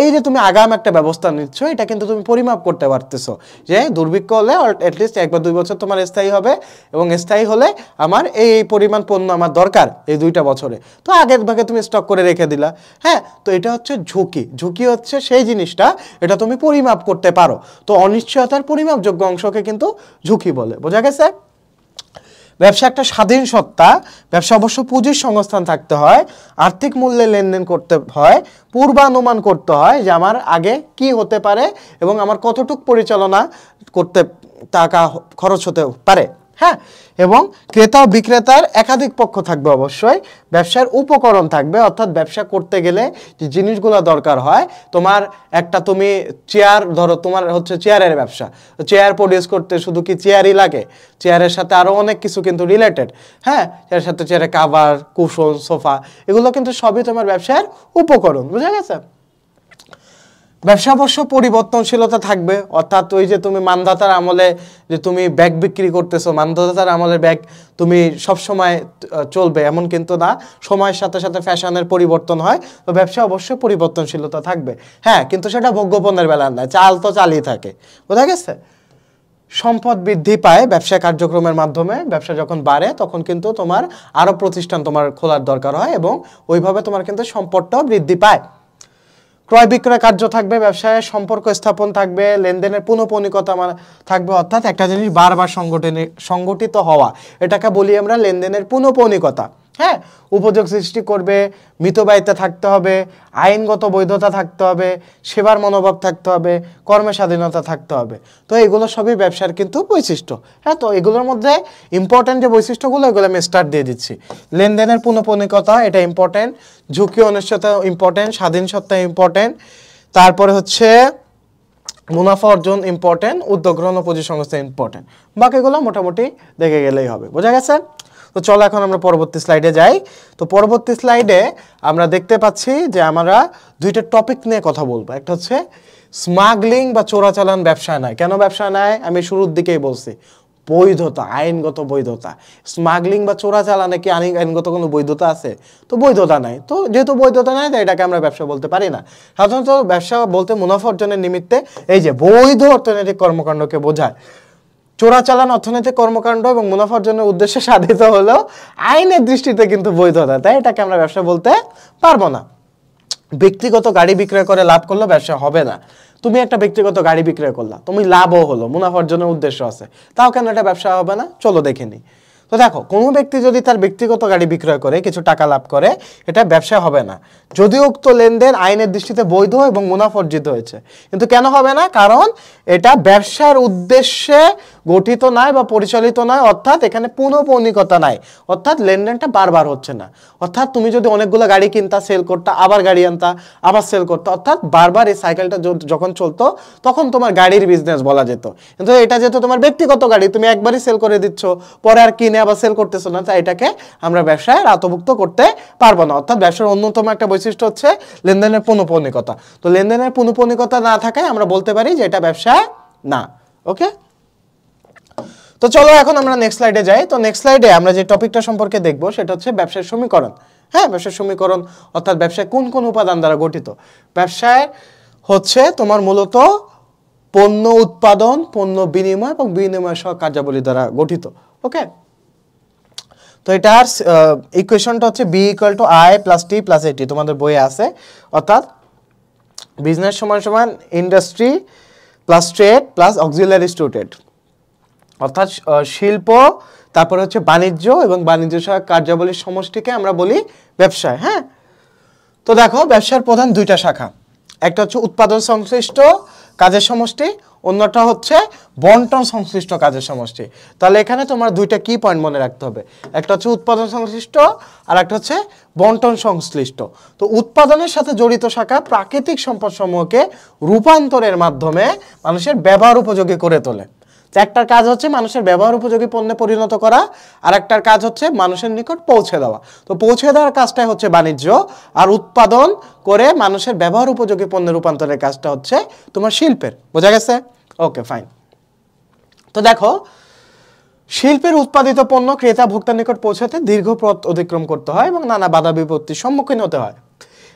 এই যে তুমি আগাম একটা ব্যবস্থা নিচ্ছ, এটা কিন্তু তুমি পরিমাপ করতে পারতেছো যে দুর্ভিক্ষ হলে অ্যাটলিস্ট 1 বা 2 বছর তোমার স্থায়ী হবে, এবং স্থায়ী হলে আমার এই পরিমাণ পণ্য আমার দরকার এই 2টা বছরে, তো আগের ভাগে তুমি স্টক করে রেখে দিলা। হ্যাঁ, তো এটা হচ্ছে ঝুঁকি। ঝুঁকি হচ্ছে সেই জিনিসটা এটা তুমি পরিমাপ করতে পারো। তো অনিশ্চয়তার পরিমাপযোগ্য অংশকে কিন্তু ঝুঁকি বলে। বোঝা গেছে? ব্যবসা একটা স্বাধীন সত্তা, ব্যবসা অবশ্য পুঁজির সংস্থান থাকতে হয়, আর্থিক মূল্যে লেনদেন করতে হয়, পূর্বানুমান করতে হয় যে আমার আগে কি হতে পারে এবং আমার কতটুক পরিচালনা করতে টাকা খরচ হতে পারে। হ্যাঁ, এবং ক্রেতা ও বিক্রেতার একাধিক পক্ষ থাকবে অবশ্যই, ব্যবসার উপকরণ থাকবে, অর্থাৎ ব্যবসা করতে গেলে যে জিনিসগুলো দরকার হয়, তোমার একটা তুমি চেয়ার ধরো, তোমার হচ্ছে চেয়ারের ব্যবসা, চেয়ার প্রডিউস করতে শুধু কি চেয়ারই লাগে? চেয়ারের সাথে আরও অনেক কিছু কিন্তু রিলেটেড। হ্যাঁ, এর সাথে চেয়ারের কাভার, কুশন, সোফা, এগুলো কিন্তু সবই তোমার ব্যবসার উপকরণ। বুঝা গেছে? ব্যবসা অবশ্য পরিবর্তনশীলতা থাকবে, অর্থাৎ ওই যে তুমি মানধাতার আমলে যে তুমি ব্যাগ বিক্রি করতেছো, মানধাতার আমলের ব্যাগ তুমি সবসময় চলবে এমন কিন্তু না, সময়ের সাথে সাথে ফ্যাশনের পরিবর্তন হয়, তো ব্যবসা অবশ্যই পরিবর্তনশীলতা থাকবে। হ্যাঁ, কিন্তু সেটা ভোগ্যপণ্যের বেলা নয়, চাল তো চালই থাকে। বোঝা গেছে? সম্পদ বৃদ্ধি পায় ব্যবসা কার্যক্রমের মাধ্যমে, ব্যবসা যখন বাড়ে তখন কিন্তু তোমার আরও প্রতিষ্ঠান তোমার খোলার দরকার হয় এবং ওইভাবে তোমার কিন্তু সম্পদটাও বৃদ্ধি পায়। ক্রয় বিক্রয় কার্য থাকবে, ব্যবসায় সম্পর্ক স্থাপন থাকবে, লেনদেনের পুনঃপৌনিকতা থাকবে, অর্থাৎ একটা জিনিস বারবার সংগঠিত হওয়া, এটাকে বলি আমরা লেনদেনের পুনঃপৌনিকতা। হ্যাঁ, উপযোগ সৃষ্টি করবে, মিতব্যয়িতা থাকতে হবে, আইনগত বৈধতা থাকতে হবে, সেবার মনোভাব থাকতে হবে, কর্মের স্বাধীনতা থাকতে হবে। তো এগুলো সবই ব্যবসার কিন্তু বৈশিষ্ট্য। হ্যাঁ, তো এগুলোর মধ্যে ইম্পর্টেন্ট যে বৈশিষ্ট্যগুলো এগুলো আমি স্টার্ট দিয়ে দিচ্ছি। লেনদেনের পুনঃপনিকতা এটা ইম্পর্টেন্ট, ঝুঁকি অনিশ্চয়তা ইম্পর্টেন্ট, স্বাধীন সত্তা ইম্পর্টেন্ট, তারপরে হচ্ছে মুনাফা অর্জন ইম্পর্টেন্ট, উদ্যোগ গ্রহণ ও পুঁজি সংস্থা ইম্পর্টেন্ট। বাকিগুলো মোটামুটি দেখে গেলেই হবে। বোঝা গেছে? তো চলো এখন আমরা পরবর্তী স্লাইডে যাই। তো পরবর্তী স্লাইডে আমরা দেখতে পাচ্ছি যে আমরা দুইটা টপিক নিয়ে কথা বলবো। একটা হচ্ছে স্মাগলিং বা চোরাচালান ব্যবসা নয়। কেন ব্যবসা নয় আমি শুরুর দিকেই বলছি, বৈধতা, আইনগত বৈধতা। স্মাগলিং বা চোরাচালানে কি আইনগত কোনো বৈধতা আছে? তো বৈধতা নাই। তো যেহেতু বৈধতা নাই তাই এটাকে আমরা ব্যবসা বলতে পারি না। সাধারণত ব্যবসা বলতে মুনাফা অর্জনের নিমিত্তে এই যে বৈধ অর্থনৈতিক কর্মকাণ্ডকে বোঝায়। চোরাচালান অর্থনৈতিক কর্মকাণ্ড এবং মুনাফা অর্জনের উদ্দেশ্যে সাধিত হলেও আইনের দৃষ্টিতে কিন্তু বৈধতা, তাই এটাকে আমরা ব্যবসা বলতে পারবো না। ব্যক্তিগত গাড়ি বিক্রয় করে লাভ করলে ব্যবসা হবে না। তুমি একটা ব্যক্তিগত গাড়ি বিক্রয় করলা, তুমি লাভও হলো, মুনাফা অর্জনের উদ্দেশ্য আছে, তাও কেন এটা ব্যবসা হবে না? চলো দেখে নিই। তো দেখো, কোনো ব্যক্তি যদি তার ব্যক্তিগত গাড়ি বিক্রয় করে কিছু টাকা লাভ করে, এটা ব্যবসা হবে না যদিও উক্ত লেনদেন আইনের দৃষ্টিতে বৈধ এবং মুনাফা অর্জিত হয়েছে। কিন্তু কেন হবে না? কারণ এটা ব্যবসার উদ্দেশ্যে গঠিত নয় বা পরিচালিত নয়, অর্থাৎ এখানে পুনঃপৌনিকতা নাই, অর্থাৎ লেনদেনটা বারবার হচ্ছে না। অর্থাৎ তুমি যদি অনেকগুলো গাড়ি কিনতা, সেল করতা, আবার গাড়ি আনতা, আবার সেল করতা, অর্থাৎ বারবার এই সাইকেলটা যখন চলতো তখন তোমার গাড়ির বিজনেস বলা যেত। কিন্তু এটা যেহেতু তোমার ব্যক্তিগত গাড়ি, তুমি একবারই সেল করে দিচ্ছ, পরে আর কিনে আবার সেল করতেছো না, তাই এটাকে আমরা ব্যবসায় আওতাভুক্ত করতে পারবো না। অর্থাৎ ব্যবসার অন্যতম একটা বৈশিষ্ট্য হচ্ছে লেনদেনের পুনঃপৌনিকতা। তো লেনদেনের পুনঃপৌনিকতা না থাকায় আমরা বলতে পারি যে এটা ব্যবসা না। ওকে, তো চলো এখন আমরা নেক্সট স্লাইডে যাই। তো নেক্সট স্লাইডে আমরা যে টপিকটা সম্পর্কে দেখব সেটা হচ্ছে ব্যবসার সমীকরণ। হ্যাঁ, ব্যবসার সমীকরণ অর্থাৎ ব্যবসায় কোন কোন উপাদান দ্বারা গঠিত। ব্যবসায় হচ্ছে তোমার মূলত পণ্য উৎপাদন, পণ্য বিনিময় এবং বিনিময় সহ কার্যাবলী দ্বারা গঠিত। ওকে, তো এটার ইকুয়েশনটা হচ্ছে B equal to I plus T plus AT, তোমাদের বইয়ে আছে। অর্থাৎ বিজনেস সমান সমান industry plus trade plus auxiliary to trade, অর্থাৎ শিল্প, তারপর হচ্ছে বাণিজ্য এবং বাণিজ্য সহায়ক কার্যাবলীর সমষ্টিকে আমরা বলি ব্যবসায়। হ্যাঁ, তো দেখো ব্যবসার প্রধান দুইটা শাখা, একটা হচ্ছে উৎপাদন সংশ্লিষ্ট কাজের সমষ্টি, অন্যটা হচ্ছে বন্টন সংশ্লিষ্ট কাজের সমষ্টি। তাহলে এখানে তোমার দুইটা কি পয়েন্ট মনে রাখতে হবে, একটা হচ্ছে উৎপাদন সংশ্লিষ্ট আর একটা হচ্ছে বন্টন সংশ্লিষ্ট। তো উৎপাদনের সাথে জড়িত শাখা প্রাকৃতিক সম্পদ সমূহকে রূপান্তরের মাধ্যমে মানুষের ব্যবহার উপযোগী করে তোলে। একটার কাজ হচ্ছে মানুষের ব্যবহার উপযোগী পণ্যে পরিণত করা, আর একটার কাজ হচ্ছে মানুষের নিকট পৌঁছে দেওয়া। তো পৌঁছে দেওয়ার কাজটাই হচ্ছে বাণিজ্য, আর উৎপাদন করে মানুষের ব্যবহার উপযোগী পণ্যে রূপান্তরের কাজটা হচ্ছে তোমার শিল্পের। বোঝা গেছে? ওকে, ফাইন। তো দেখো, শিল্পের উৎপাদিত পণ্য ক্রেতা ভোক্তার নিকট পৌঁছাতে দীর্ঘ পথ অতিক্রম করতে হয় এবং নানা বাধা বিপত্তির সম্মুখীন হতে হয়।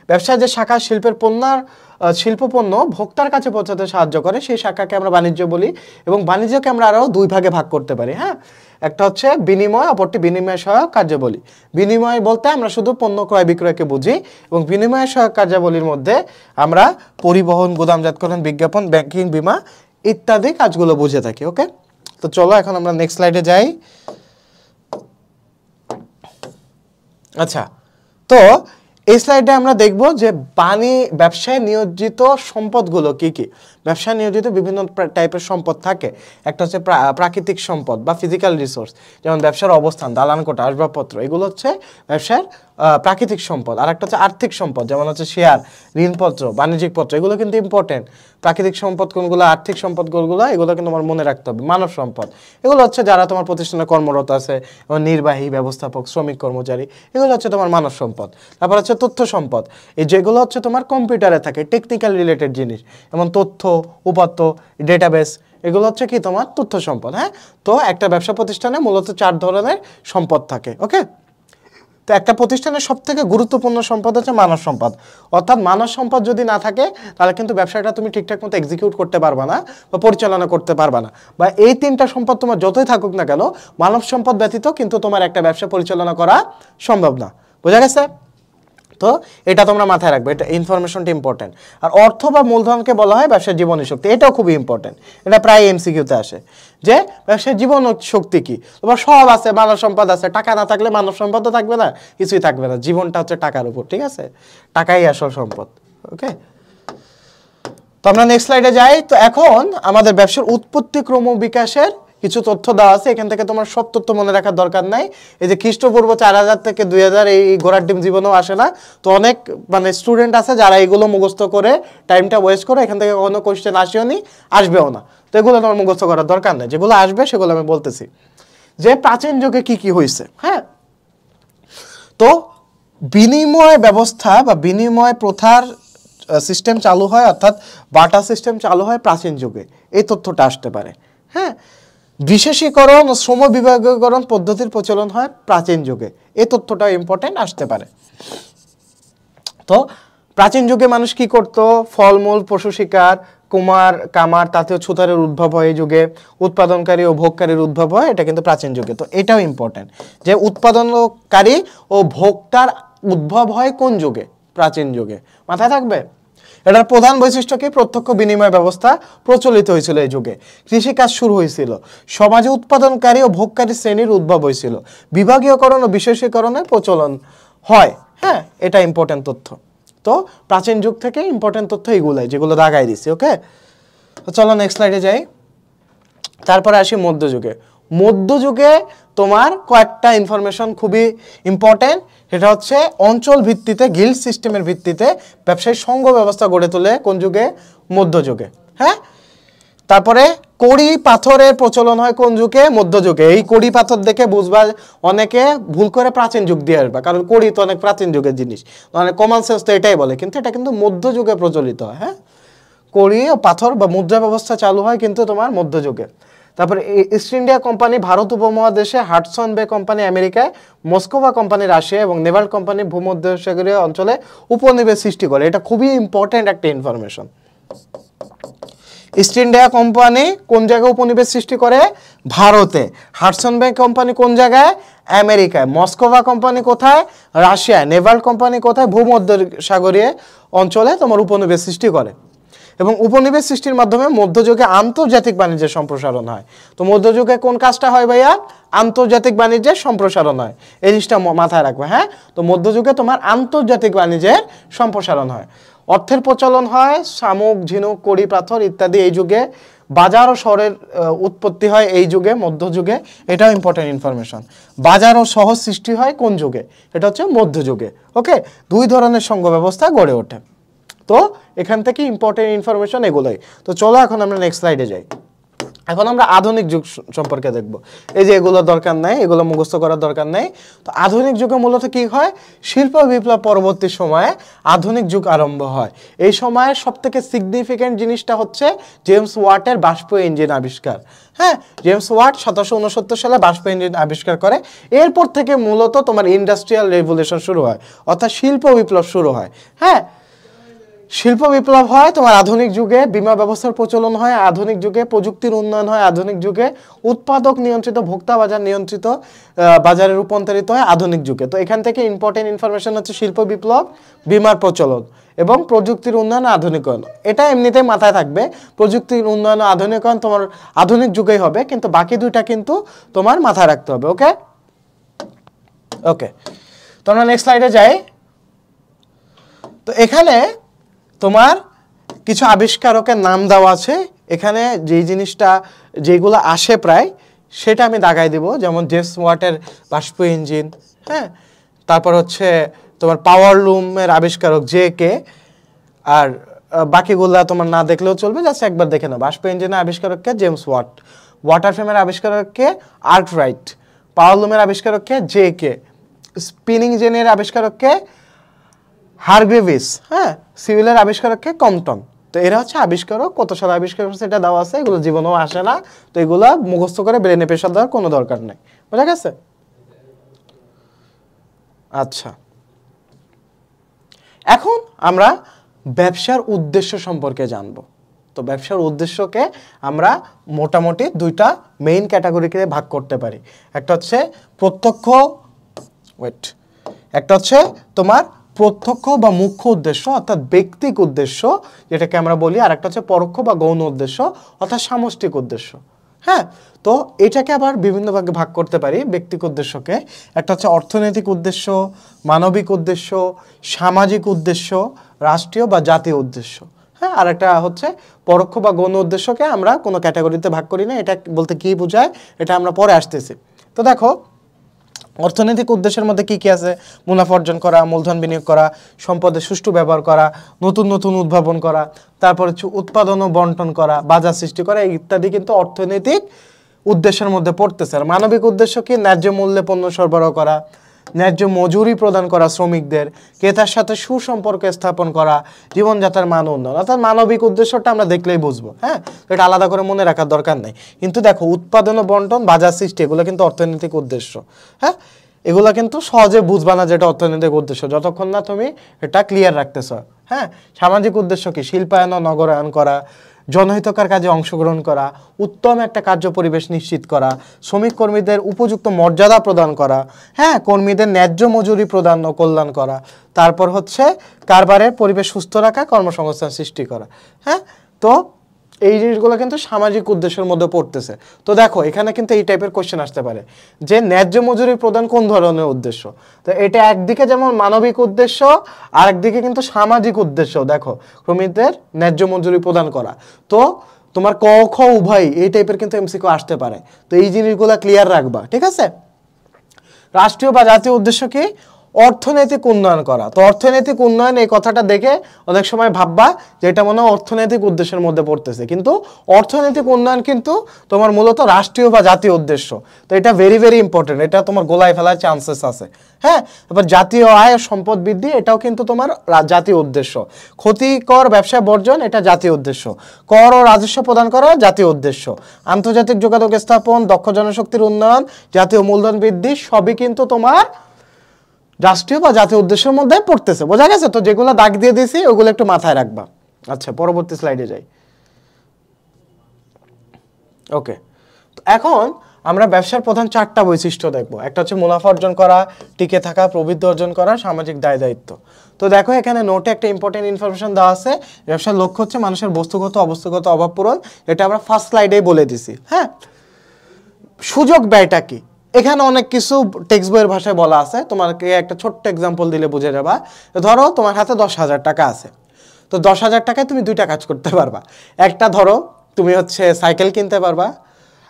ব্যবসায় যে শাখা শিল্প পণ্য ভোক্তার কাছে পৌঁছাতে সাহায্য করে সেই শাখাকে আমরা বাণিজ্য বলি, এবং বাণিজ্যকে আমরা আরও দুই ভাগে ভাগ করতে পারি। হ্যাঁ, একটা হচ্ছে বিনিময়, অপরটি বিনিময় সহায়ক কার্যাবলী। বিনিময় বলতে আমরা শুধু পণ্য ক্রয় বিক্রয়কে বুঝি, এবং বিনিময় সহায়ক কার্যাবলীর মধ্যে আমরা পরিবহন, গুদামজাতকরণ, বিজ্ঞাপন, ব্যাংকিং, বীমা ইত্যাদি কাজগুলো বুঝে থাকি। ওকে, তো চলো এখন আমরা নেক্সট স্লাইডে যাই। আচ্ছা, তো এই স্লাইডে আমরা দেখব যে ব্যবসায় নিয়োজিত সম্পদগুলো কি কি। ব্যবসায় নিয়োজিত বিভিন্ন টাইপের সম্পদ থাকে। একটা হচ্ছে প্রাকৃতিক সম্পদ বা ফিজিক্যাল রিসোর্স, যেমন ব্যবসার অবস্থান, দালানকোঠা, আসবাবপত্র, এগুলো হচ্ছে ব্যবসার প্রাকৃতিক সম্পদ। আর একটা হচ্ছে আর্থিক সম্পদ, যেমন হচ্ছে শেয়ার, ঋণপত্র, বাণিজ্যিক পত্র, এগুলো কিন্তু ইম্পর্টেন্ট। প্রাকৃতিক সম্পদ কোনগুলো, আর্থিক সম্পদ কোনগুলো, এগুলো কিন্তু আমার মনে রাখতে হবে। মানব সম্পদ, এগুলো হচ্ছে যারা তোমার প্রতিষ্ঠানে কর্মরত আছে, নির্বাহী, ব্যবস্থাপক, শ্রমিক, কর্মচারী, এগুলো হচ্ছে তোমার মানব সম্পদ। তারপর হচ্ছে তথ্য সম্পদ, এই যেগুলো হচ্ছে তোমার কম্পিউটারে থাকে, টেকনিক্যাল রিলেটেড জিনিস, যেমন তথ্য, উপাত্ত, ডেটাবেস, এগুলো হচ্ছে কি তোমার তথ্য সম্পদ। হ্যাঁ, তো একটা ব্যবসা প্রতিষ্ঠানে মূলত 4 ধরনের সম্পদ থাকে। ওকে, তো একটা প্রতিষ্ঠানের সবথেকে গুরুত্বপূর্ণ সম্পদ হচ্ছে মানব সম্পদ। অর্থাৎ মানব সম্পদ যদি না থাকে তাহলে কিন্তু ব্যবসাটা তুমি ঠিকঠাক মতো এক্সিকিউট করতে পারবা না বা পরিচালনা করতে পারবা না। বা এই 3টা সম্পদ তোমার যতই থাকুক না কেন, মানব সম্পদ ব্যতীত কিন্তু তোমার একটা ব্যবসা পরিচালনা করা সম্ভব না। বোঝা গেছে? তো এটা তোমরা মাথায় রাখবে, এটা ইনফরমেশনটা ইম্পর্টেন্ট। আর অর্থ বা মূলধনকে বলা হয় ব্যবসার জীবনী শক্তি, এটাও খুবই ইম্পর্টেন্ট, এটা প্রায় এমসিকিউতে আসে যে ব্যবসার জীবন শক্তি কি। তোমার সব আছে, মানব সম্পদ আছে, টাকা না থাকলে মানব সম্পদও থাকবে না, কিছুই থাকবে না, জীবনটা হচ্ছে টাকার উপর, ঠিক আছে, টাকাই আসল সম্পদ। ওকে, তো আমরা নেক্সট স্লাইডে যাই। তো এখন আমাদের ব্যবসার উৎপত্তি ক্রম বিকাশের কিছু তথ্য দেওয়া আছে, এখান থেকে তোমার সব তথ্য মনে রাখার দরকার নাই। এই যে খ্রিস্টপূর্ব 4000 থেকে 2000 এই ঘোড়ার ডিম জীবনেও আসে না, তো অনেক মানে স্টুডেন্ট আছে যারা এগুলো মুখস্থ করে টাইমটা ওয়েস্ট করে, এখান থেকে কোনো কোয়েশ্চেন আসেও নি, আসবেও না, তো এগুলো তোমার মুখস্থ করার দরকার নেই, যেগুলো আসবে সেগুলো আমি বলতেছি। যে প্রাচীন যুগে কি কি হয়েছে, হ্যাঁ, তো বিনিময় ব্যবস্থা বা বিনিময় প্রথার সিস্টেম চালু হয়, অর্থাৎ বার্টার সিস্টেম চালু হয় প্রাচীন যুগে, এই তথ্যটা আসতে পারে। হ্যাঁ, বিশেষীকরণ ও শ্রম বিভাগীকরণ পদ্ধতির প্রচলন হয় প্রাচীন যুগে, এই তথ্যটা ইম্পর্টেন্ট আসতে পারে। তো প্রাচীন যুগে মানুষ কি করত, ফলমূল, পশু শিকার, কুমার কামার, তাতেও ছুতারের উদ্ভব হয় এই যুগে, উৎপাদনকারী ও ভোগকারীর উদ্ভব হয়, এটা কিন্তু প্রাচীন যুগে। তো এটাও ইম্পর্টেন্ট যে উৎপাদনকারী ও ভোক্তার উদ্ভব হয় কোন যুগে, প্রাচীন যুগে, মাথায় থাকবে। এটার প্রধান বৈশিষ্ট্য কি, প্রত্যক্ষ বিনিময় ব্যবস্থা প্রচলিত হয়েছিল এই যুগে, কৃষিকাজ শুরু হয়েছিল, সমাজে উৎপাদনকারী ও ভোগকারী শ্রেণীর উদ্ভব হয়েছিল, বিভাগীয়করণ ও বিশেষীকরণের প্রচলন হয়। হ্যাঁ, এটা ইম্পর্টেন্ট তথ্য। তো প্রাচীন যুগ থেকে ইম্পর্টেন্ট তথ্য এইগুলাই, যেগুলো দাগাই দিছি। ওকে, তো চলো নেক্সট স্লাইডে যাই। তারপরে আসি মধ্যযুগে। মধ্যযুগে তোমার কয়েকটা ইনফরমেশন খুবই ইম্পর্টেন্ট, সেটা হচ্ছে অঞ্চল ভিত্তিতে গিল্ড সিস্টেমের ভিত্তিতে ব্যবসায়ী সংঘ ব্যবস্থা গড়ে তোলে কোন যুগে, মধ্যযুগে। হ্যাঁ, তারপরে কড়ি পাথরের প্রচলন হয় কোন যুগে, মধ্যযুগে। এই কড়ি পাথর দেখে বুঝবা, অনেকে ভুল করে প্রাচীন যুগ দিয়ে আসবা, কারণ কড়ি তো অনেক প্রাচীন যুগের জিনিস, মানে কমন সেন্স তো এটাই বলে, কিন্তু এটা কিন্তু মধ্যযুগে প্রচলিত হয়। হ্যাঁ, কড়ি ও পাথর বা মুদ্রা ব্যবস্থা চালু হয় কিন্তু তোমার মধ্যযুগে। তারপরে ইস্ট ইন্ডিয়া কোম্পানি ভারত উপমহাদেশে, হাডসন বে কোম্পানি আমেরিকায়, মস্কোভা কোম্পানি রাশিয়া এবং নেভাল কোম্পানি ভূমধ্যসাগরীয় অঞ্চলে উপনিবেশ সৃষ্টি করে, এটা খুবই ইম্পর্টেন্ট একটা ইনফরমেশন। ইস্ট ইন্ডিয়া কোম্পানি কোন জায়গায় উপনিবেশ সৃষ্টি করে, ভারতে। হাডসন বে কোম্পানি কোন জায়গায়, আমেরিকায়। মস্কোভা কোম্পানি কোথায়, রাশিয়ায়। নেভাল কোম্পানি কোথায়, ভূমধ্যসাগরীয় অঞ্চলে তোমার উপনিবেশ সৃষ্টি করে। এবং উপনিবেশ সৃষ্টির মাধ্যমে মধ্যযুগে আন্তর্জাতিক বাণিজ্যের সম্প্রসারণ হয়। তো মধ্যযুগে কোন কাজটা হয় ভাইয়া, আন্তর্জাতিক বাণিজ্যের সম্প্রসারণ হয়, এই জিনিসটা মাথায় রাখবে। হ্যাঁ, তো মধ্যযুগে তোমার আন্তর্জাতিক বাণিজ্যের সম্প্রসারণ হয়, অর্থের প্রচলন হয়, শামুক, ঝিনুক, কড়ি পাথর ইত্যাদি এই যুগে, বাজার ও শহরের উৎপত্তি হয় এই যুগে, মধ্যযুগে। এটাও ইম্পর্টেন্ট ইনফরমেশন। বাজার ও শহর সৃষ্টি হয় কোন যুগে, এটা হচ্ছে মধ্যযুগে। ওকে, দুই ধরনের সংঘ ব্যবস্থা গড়ে ওঠে। তো এখান থেকে ইম্পর্টেন্ট ইনফরমেশন এগুলোই। তো চলো এখন আমরা নেক্সট স্লাইডে যাই। এখন আমরা আধুনিক যুগ সম্পর্কে দেখব। এই যে এগুলো দরকার নাই, এগুলো মুখস্থ করার দরকার নেই। তো আধুনিক যুগে মূলত কি হয়, শিল্প বিপ্লব পরবর্তী সময়ে আধুনিক যুগ আরম্ভ হয়। এই সময়ের সবথেকে সিগনিফিক্যান্ট জিনিসটা হচ্ছে জেমস ওয়াটের বাষ্প ইঞ্জিন আবিষ্কার। হ্যাঁ, জেমস ওয়াট 1769 সালে বাষ্প ইঞ্জিন আবিষ্কার করে। এরপর থেকে মূলত তোমার ইন্ডাস্ট্রিয়াল রেভলিউশন শুরু হয়, অর্থাৎ শিল্প বিপ্লব শুরু হয়। হ্যাঁ, শিল্প বিপ্লব হয় তোমার আধুনিক যুগে, বীমা ব্যবস্থার প্রচলন হয় আধুনিক যুগে, প্রযুক্তির উন্নয়ন হয় আধুনিক যুগে, উৎপাদক নিয়ন্ত্রিত, ভোক্তা বাজার নিয়ন্ত্রিত বাজারে রূপান্তরিত হয় আধুনিক যুগে। তো এখান থেকে ইম্পর্টেন্ট ইনফরমেশন হচ্ছে শিল্প বিপ্লব, বীমার প্রচলন এবং প্রযুক্তির উন্নয়ন, আধুনিকরণ। এটা এমনিতেই মাথায় থাকবে, প্রযুক্তির উন্নয়ন, আধুনিকরণ তোমার আধুনিক যুগেই হবে, কিন্তু বাকি দুইটা কিন্তু তোমার মাথায় রাখতে হবে। ওকে ওকে, তো আমরা নেক্সট স্লাইডে যাই। তো এখানে তোমার কিছু আবিষ্কারকের নাম দেওয়া আছে, এখানে যেই জিনিসটা যেগুলো আসে প্রায় সেটা আমি দাগাই দিব, যেমন জেমস ওয়াটের বাষ্প ইঞ্জিন। হ্যাঁ, তারপর হচ্ছে তোমার পাওয়ার লুমের আবিষ্কারক জে.কে, আর বাকিগুলা তোমার না দেখলেও চলবে, জাস্ট একবার দেখে নাও। বাষ্প ইঞ্জিনের আবিষ্কারককে জেমস ওয়াট, ওয়াটার ফ্রেমের আবিষ্কারককে আর্করাইট, পাওয়ার লুমের আবিষ্কারককে জে.কে, স্পিনিং জেনের আবিষ্কারককে হারগ্রিভিস, হ্যাঁ, সিভিলের আবিষ্কারককে কম্পটন। তো এরা হচ্ছে আবিষ্কারক, কত সালে আবিষ্কার করছে এটা দেওয়া আছে, এগুলো জীবনেও আসে না, তো এগুলো মুখস্থ করে ব্রেনে প্রেশার দেওয়ার কোনো দরকার নেই, বুঝা গেছে? আচ্ছা, এখন আমরা ব্যবসার উদ্দেশ্য সম্পর্কে জানব। তো ব্যবসার উদ্দেশ্যকে আমরা মোটামুটি দুইটা মেইন ক্যাটাগরিতে ভাগ করতে পারি। একটা হচ্ছে প্রত্যক্ষ, একটা হচ্ছে তোমার প্রত্যক্ষ বা মুখ্য উদ্দেশ্য অর্থাৎ ব্যক্তিক উদ্দেশ্য যেটাকে আমরা বলি, আর একটা হচ্ছে পরোক্ষ বা গৌণ উদ্দেশ্য অর্থাৎ সামষ্টিক উদ্দেশ্য। হ্যাঁ, তো এটাকে আবার বিভিন্ন ভাগে ভাগ করতে পারি ব্যক্তিক উদ্দেশ্যকে। একটা হচ্ছে অর্থনৈতিক উদ্দেশ্য, মানবিক উদ্দেশ্য, সামাজিক উদ্দেশ্য, রাষ্ট্রীয় বা জাতীয় উদ্দেশ্য। হ্যাঁ, আর একটা হচ্ছে পরোক্ষ বা গৌণ উদ্দেশ্যকে আমরা কোনো ক্যাটাগরিতে ভাগ করি না। এটা বলতে কি বোঝায় এটা আমরা পরে আসতেছি। তো দেখো অর্থনৈতিক উদ্দেশ্যের মধ্যে কি কি আছে? মুনাফা অর্জন করা, মূলধন বিনিয়োগ করা, সম্পদের সুষ্ঠু ব্যবহার করা, নতুন নতুন উদ্ভাবন করা, তারপর হচ্ছে উৎপাদন ও বন্টন করা, বাজার সৃষ্টি করা ইত্যাদি কিন্তু অর্থনৈতিক উদ্দেশ্যের মধ্যে পড়তেছে। আর মানবিক উদ্দেশ্য কি? ন্যায্য মূল্যে পণ্য সরবরাহ করা, ন্যায্য মজুরি প্রদান করা শ্রমিকদের, ক্রেতার সাথে সুসম্পর্ক স্থাপন করা, জীবনযাত্রার মান উন্নয়ন। অর্থাৎ মানবিক উদ্দেশ্যটা আমরা দেখলেই বুঝবো। হ্যাঁ, এটা আলাদা করে মনে রাখার দরকার নেই। কিন্তু দেখো উৎপাদন ও বন্টন, বাজার সৃষ্টি এগুলো কিন্তু অর্থনৈতিক উদ্দেশ্য। হ্যাঁ, এগুলো কিন্তু সহজে বুঝবা না যেটা অর্থনৈতিক উদ্দেশ্য যতক্ষণ না তুমি এটা ক্লিয়ার রাখতেছ। হ্যাঁ, সামাজিক উদ্দেশ্য কি? শিল্পায়ন ও নগরায়ন করা, জনহিতকর কাজে অংশগ্রহণ করা, উত্তম একটা কার্য পরিবেশ নিশ্চিত করা, শ্রমিক কর্মীদের উপযুক্ত মর্যাদা প্রদান করা, হ্যাঁ, কর্মীদের ন্যায্য মজুরি প্রদান ও কল্যাণ করা, তারপর হচ্ছে কারবারের পরিবেশ সুস্থ রাখা, কর্মসংস্থান সৃষ্টি করা। হ্যাঁ, তো এই জিনিসগুলো কিন্তু সামাজিক উদ্দেশ্যের মধ্যে পড়তেছে। তো দেখো এখানে কিন্তু এই টাইপের কোশ্চেন আসতে পারে যে ন্যায্য মজুরি প্রদান কোন ধরনের উদ্দেশ্য? তো এটা একদিকে যেমন মানবিক উদ্দেশ্য, আর একদিকে কিন্তু সামাজিক উদ্দেশ্য। দেখো শ্রমিকদের ন্যায্য মজুরি প্রদান করা, তো তোমার ক খ উভয় এই টাইপের কিন্তু এমসিকিউ আসতে পারে। তো এই জিনিসগুলো ক্লিয়ার রাখবা, ঠিক আছে? রাষ্ট্রীয় বা জাতীয় উদ্দেশ্য কি? অর্থনৈতিক উন্নয়ন করা। তো অর্থনৈতিক উন্নয়ন এই কথাটা দেখে অনেক সময় ভাববা যে এটা মনে হয় অর্থনৈতিক উদ্দেশ্যের মধ্যে পড়তেছে, কিন্তু অর্থনৈতিক উন্নয়ন কিন্তু তোমার মূলত রাষ্ট্রীয় বা জাতীয় উদ্দেশ্য। তো এটা ভেরি ভেরি ইম্পর্টেন্ট, এটা তোমার গোলায় ফেলার চান্সেস আছে। হ্যাঁ, এবার জাতীয় আয় ও সম্পদ বৃদ্ধি এটাও কিন্তু তোমার জাতীয় উদ্দেশ্য। ক্ষতিকর ব্যবসা বর্জন এটা জাতীয় উদ্দেশ্য। কর ও রাজস্ব প্রদান করা জাতীয় উদ্দেশ্য। আন্তর্জাতিক যোগাযোগ স্থাপন, দক্ষ জনশক্তির উন্নয়ন, জাতীয় মূলধন বৃদ্ধি সবই কিন্তু তোমার রাষ্ট্রীয় বা জাতীয় উদ্দেশ্যের মধ্যে পড়তেছে। বোঝা গেছে? তো যেগুলো দাগ দিয়ে দিয়েছি ওগুলো একটু মাথায় রাখবা। আচ্ছা, পরবর্তী স্লাইডে যাই। ওকে, তো এখন আমরা ব্যবসার প্রধান 4টা বৈশিষ্ট্য দেখব। একটা হচ্ছে মুনাফা অর্জন করা, টিকে থাকা, প্রবৃদ্ধি অর্জন করা, সামাজিক দায় দায়িত্ব। তো দেখো এখানে নোটে একটা ইম্পর্টেন্ট ইনফরমেশন দেওয়া আছে। ব্যবসার লক্ষ্য হচ্ছে মানুষের বস্তুগত অবস্থাগত অভাব পূরণ, এটা আমরা ফার্স্ট স্লাইডেই বলে দিছি। হ্যাঁ, সুযোগ ব্যয়টা কি? এখানে অনেক কিছু টেক্সট বইয়ের ভাষায় বলা আছে, তোমাকে একটা ছোট্ট এক্সাম্পল দিলে বুঝে যাবা। ধরো তোমার হাতে 10,000 টাকা আছে, তো 10,000 টাকায় তুমি 2টা কাজ করতে পারবা। একটা ধরো তুমি হচ্ছে সাইকেল কিনতে পারবা,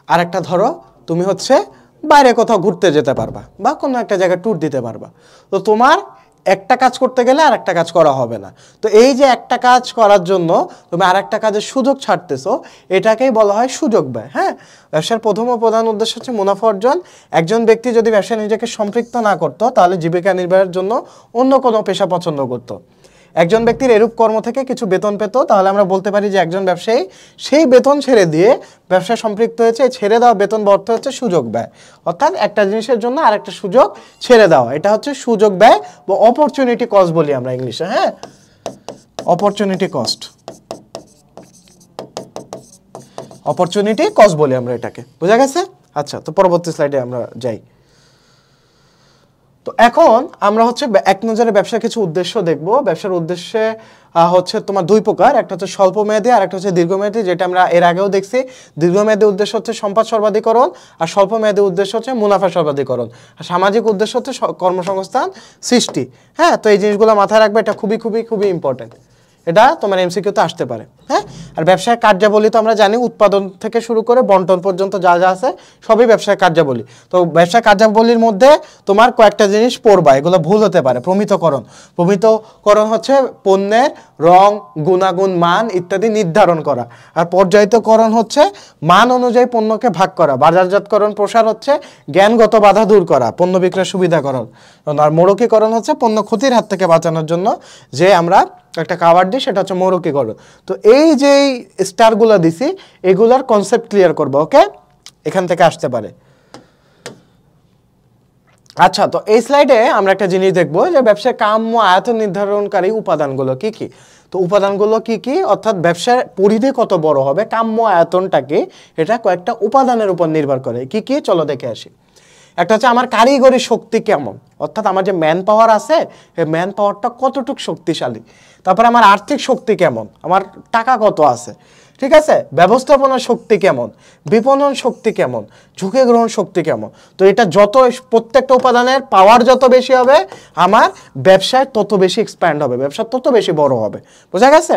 আর একটা ধরো তুমি হচ্ছে বাইরে কোথাও ঘুরতে যেতে পারবা বা কোনো একটা জায়গায় ট্যুর দিতে পারবা। তো তোমার একটা কাজ করতে গেলে আর একটা কাজ করা হবে না। তো এই যে একটা কাজ করার জন্য তুমি আর একটা কাজের সুযোগ ছাড়তেছো, এটাকেই বলা হয় সুযোগ ব্যয়। হ্যাঁ, ব্যবসার প্রথম ও প্রধান উদ্দেশ্য হচ্ছে মুনাফা অর্জন। একজন ব্যক্তি যদি ব্যবসায় নিজেকে সম্পৃক্ত না করতো তাহলে জীবিকা নির্বাহের জন্য অন্য কোনো পেশা পছন্দ করতো। একজন ব্যক্তির এরূপ কর্ম থেকে কিছু বেতন পেত, তাহলে আমরা বলতে পারি যে একজন ব্যবসায়ী সেই বেতন ছেড়ে দিয়ে ব্যবসায় সম্পৃক্ত হয়েছে। এই ছেড়ে দেওয়া বেতন বা অর্থ হচ্ছে সুযোগ ব্যয়, অর্থাৎ একটা জিনিসের জন্য আরেকটা সুযোগ ছেড়ে দেওয়া, এটা হচ্ছে সুযোগ ব্যয় বা অপরচুনিটি কস্ট বলি আমরা ইংলিশে। হ্যাঁ, অপরচুনিটি কস্ট, অপরচুনিটি কস্ট বলি আমরা এটাকে। বোঝা গেছে? আচ্ছা, তো পরবর্তী স্লাইডে আমরা যাই। তো এখন আমরা হচ্ছে এক নজরে ব্যবসার কিছু উদ্দেশ্য দেখব। ব্যবসার উদ্দেশ্যে হচ্ছে তোমার 2 প্রকার, একটা হচ্ছে স্বল্প মেয়াদী আর একটা হচ্ছে দীর্ঘমেয়াদী, যেটা আমরা এর আগেও দেখছি। দীর্ঘমেয়াদী উদ্দেশ্য হচ্ছে সম্পদ সর্বাধিকরণ, আর স্বল্প মেয়াদী উদ্দেশ্য হচ্ছে মুনাফা সর্বাধিকরণ, আর সামাজিক উদ্দেশ্য হচ্ছে কর্মসংস্থান সৃষ্টি। হ্যাঁ, তো এই জিনিসগুলো মাথায় রাখবে, এটা খুবই খুবই খুবই ইম্পর্টেন্ট, এটা তোমার এমসিকিউতে আসতে পারে। হ্যাঁ, আর ব্যবসায় কার্যাবলী তো আমরা জানি উৎপাদন থেকে শুরু করে বন্টন পর্যন্ত যা যা আছে সবই ব্যবসায় কার্যাবলী। তো ব্যবসায় কার্যাবলীর মধ্যে তোমার কয়েকটা জিনিস পড়বা, এগুলো ভুল হতে পারে। প্রমিতকরণ, প্রমিতকরণ হচ্ছে পণ্যের রং, গুণাগুণ, মান ইত্যাদি নির্ধারণ করা। আর পর্যায়িতকরণ হচ্ছে মান অনুযায়ী পণ্যকে ভাগ করা। বাজারজাতকরণ প্রসার হচ্ছে জ্ঞানগত বাধা দূর করা, পণ্য বিক্রয় সুবিধাকরণ। আর মোড়কীকরণ হচ্ছে পণ্য ক্ষতির হাত থেকে বাঁচানোর জন্য যে আমরা একটা কাভার দিই, সেটা হচ্ছে মোড়কীকরণ। তো এই যে স্টারগুলো দিছি এগুলার কনসেপ্ট ক্লিয়ার করবো। ওকে, এখান থেকে আসতে পারে। আচ্ছা, তো এই স্লাইডে আমরা একটা জিনিস দেখবো যে ব্যবসায় কাম্য আয়তন নির্ধারণকারী উপাদানগুলো কি কি। তো উপাদানগুলো কি কি, অর্থাৎ ব্যবসার পরিধি কত বড় হবে, কাম্য আয়তনটা কি, এটা কয়েকটা উপাদানের উপর নির্ভর করে। কি কি, চলো দেখে আসি। একটা হচ্ছে আমার কারিগরি শক্তি কেমন, অর্থাৎ আমার যে ম্যান পাওয়ার আছে এই ম্যান পাওয়ারটা কতটুকু শক্তিশালী। তারপর আমার আর্থিক শক্তি কেমন, আমার টাকা কত আছে, ঠিক আছে, ব্যবস্থাপনা শক্তি কেমন, বিপণন শক্তি কেমন, ঝুঁকি গ্রহণ শক্তি কেমন। তো এটা যত প্রত্যেকটা উপাদানের পাওয়ার যত বেশি হবে আমার ব্যবসায় তত বেশি এক্সপ্যান্ড হবে, ব্যবসা তত বেশি বড় হবে। বোঝা গেছে?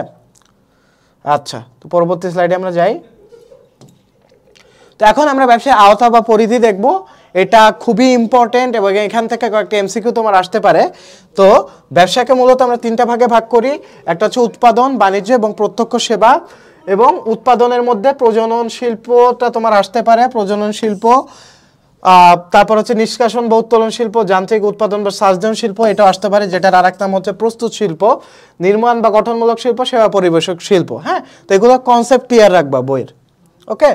আচ্ছা, তো পরবর্তী স্লাইডে আমরা যাই। তো এখন আমরা ব্যবসায় আওতা বা পরিধি দেখব। এটা খুবই ইম্পর্টেন্ট এবং এখান থেকে কয়েকটা এমসিকিউ তোমার আসতে পারে। তো ব্যবসাকে মূলত আমরা তিনটা ভাগে ভাগ করি। একটা হচ্ছে উৎপাদন, বাণিজ্য এবং প্রত্যক্ষ সেবা। এবং উৎপাদনের মধ্যে প্রজনন শিল্পটা তোমার আসতে পারে, প্রজনন শিল্প। তারপর হচ্ছে নিষ্কাশন বা উত্তোলন শিল্প, যান্ত্রিক উৎপাদন বা সার্জন শিল্প, এটাও আসতে পারে, যেটার আরেক নাম হচ্ছে প্রস্তুত শিল্প, নির্মাণ বা গঠনমূলক শিল্প, সেবা পরিবেশক শিল্প। হ্যাঁ, তো এগুলো কনসেপ্ট ক্লিয়ার রাখবা বইয়ের। ওকে,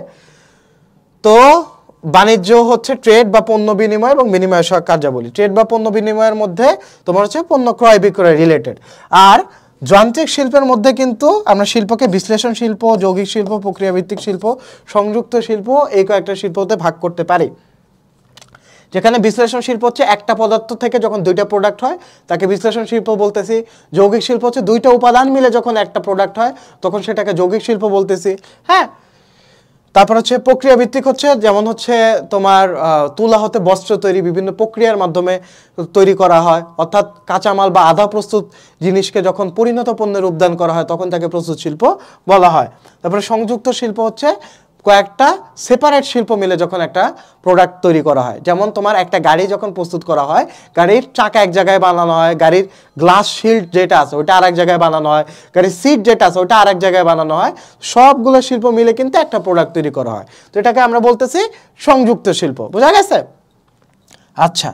তো বাণিজ্য হচ্ছে ট্রেড বা পণ্য বিনিময় এবং বিনিময় সহায়ক কার্যাবলী। ট্রেড বা পণ্য বিনিময়ের মধ্যে তোমার হচ্ছে পণ্য ক্রয় বিক্রয় রিলেটেড। আর যান্ত্রিক শিল্পের মধ্যে কিন্তু আমরা শিল্পকে বিশ্লেষণ শিল্প, যৌগিক শিল্প, প্রক্রিয়াভিত্তিক শিল্প, সংযুক্ত শিল্প, এই কয়েকটা শিল্পতে ভাগ করতে পারি। যেখানে বিশ্লেষণ শিল্প হচ্ছে একটা পদার্থ থেকে যখন দুইটা প্রোডাক্ট হয় তাকে বিশ্লেষণ শিল্প বলতেছি। যৌগিক শিল্প হচ্ছে দুইটা উপাদান মিলে যখন একটা প্রোডাক্ট হয় তখন সেটাকে যৌগিক শিল্প বলতেছি। হ্যাঁ, তারপর হচ্ছে প্রক্রিয়া ভিত্তিক হচ্ছে যেমন হচ্ছে তোমার তুলা হতে বস্ত্র তৈরি বিভিন্ন প্রক্রিয়ার মাধ্যমে তৈরি করা হয়, অর্থাৎ কাঁচামাল বা আধা প্রস্তুত জিনিসকে যখন পরিণত পণ্যে রূপদান করা হয় তখন তাকে প্রস্তুত শিল্প বলা হয়। তারপরে সংযুক্ত শিল্প হচ্ছে কয়েকটা সেপারেট শিল্প মিলে যখন একটা প্রোডাক্ট তৈরি করা হয়। যেমন তোমার একটা গাড়ি যখন প্রস্তুত করা হয়, গাড়ির চাকা এক জায়গায় বানানো হয়, গাড়ির গ্লাস শিল্ড যেটা আছে ওটা আরেক জায়গায় বানানো হয়, গাড়ির সিট যেটা আছে ওটা আরেক জায়গায় বানানো হয়, সবগুলো শিল্প মিলে কিন্তু একটা প্রোডাক্ট তৈরি করা হয়। তো এটাকে আমরা বলতেছি সংযুক্ত শিল্প। বোঝা গেছে? আচ্ছা,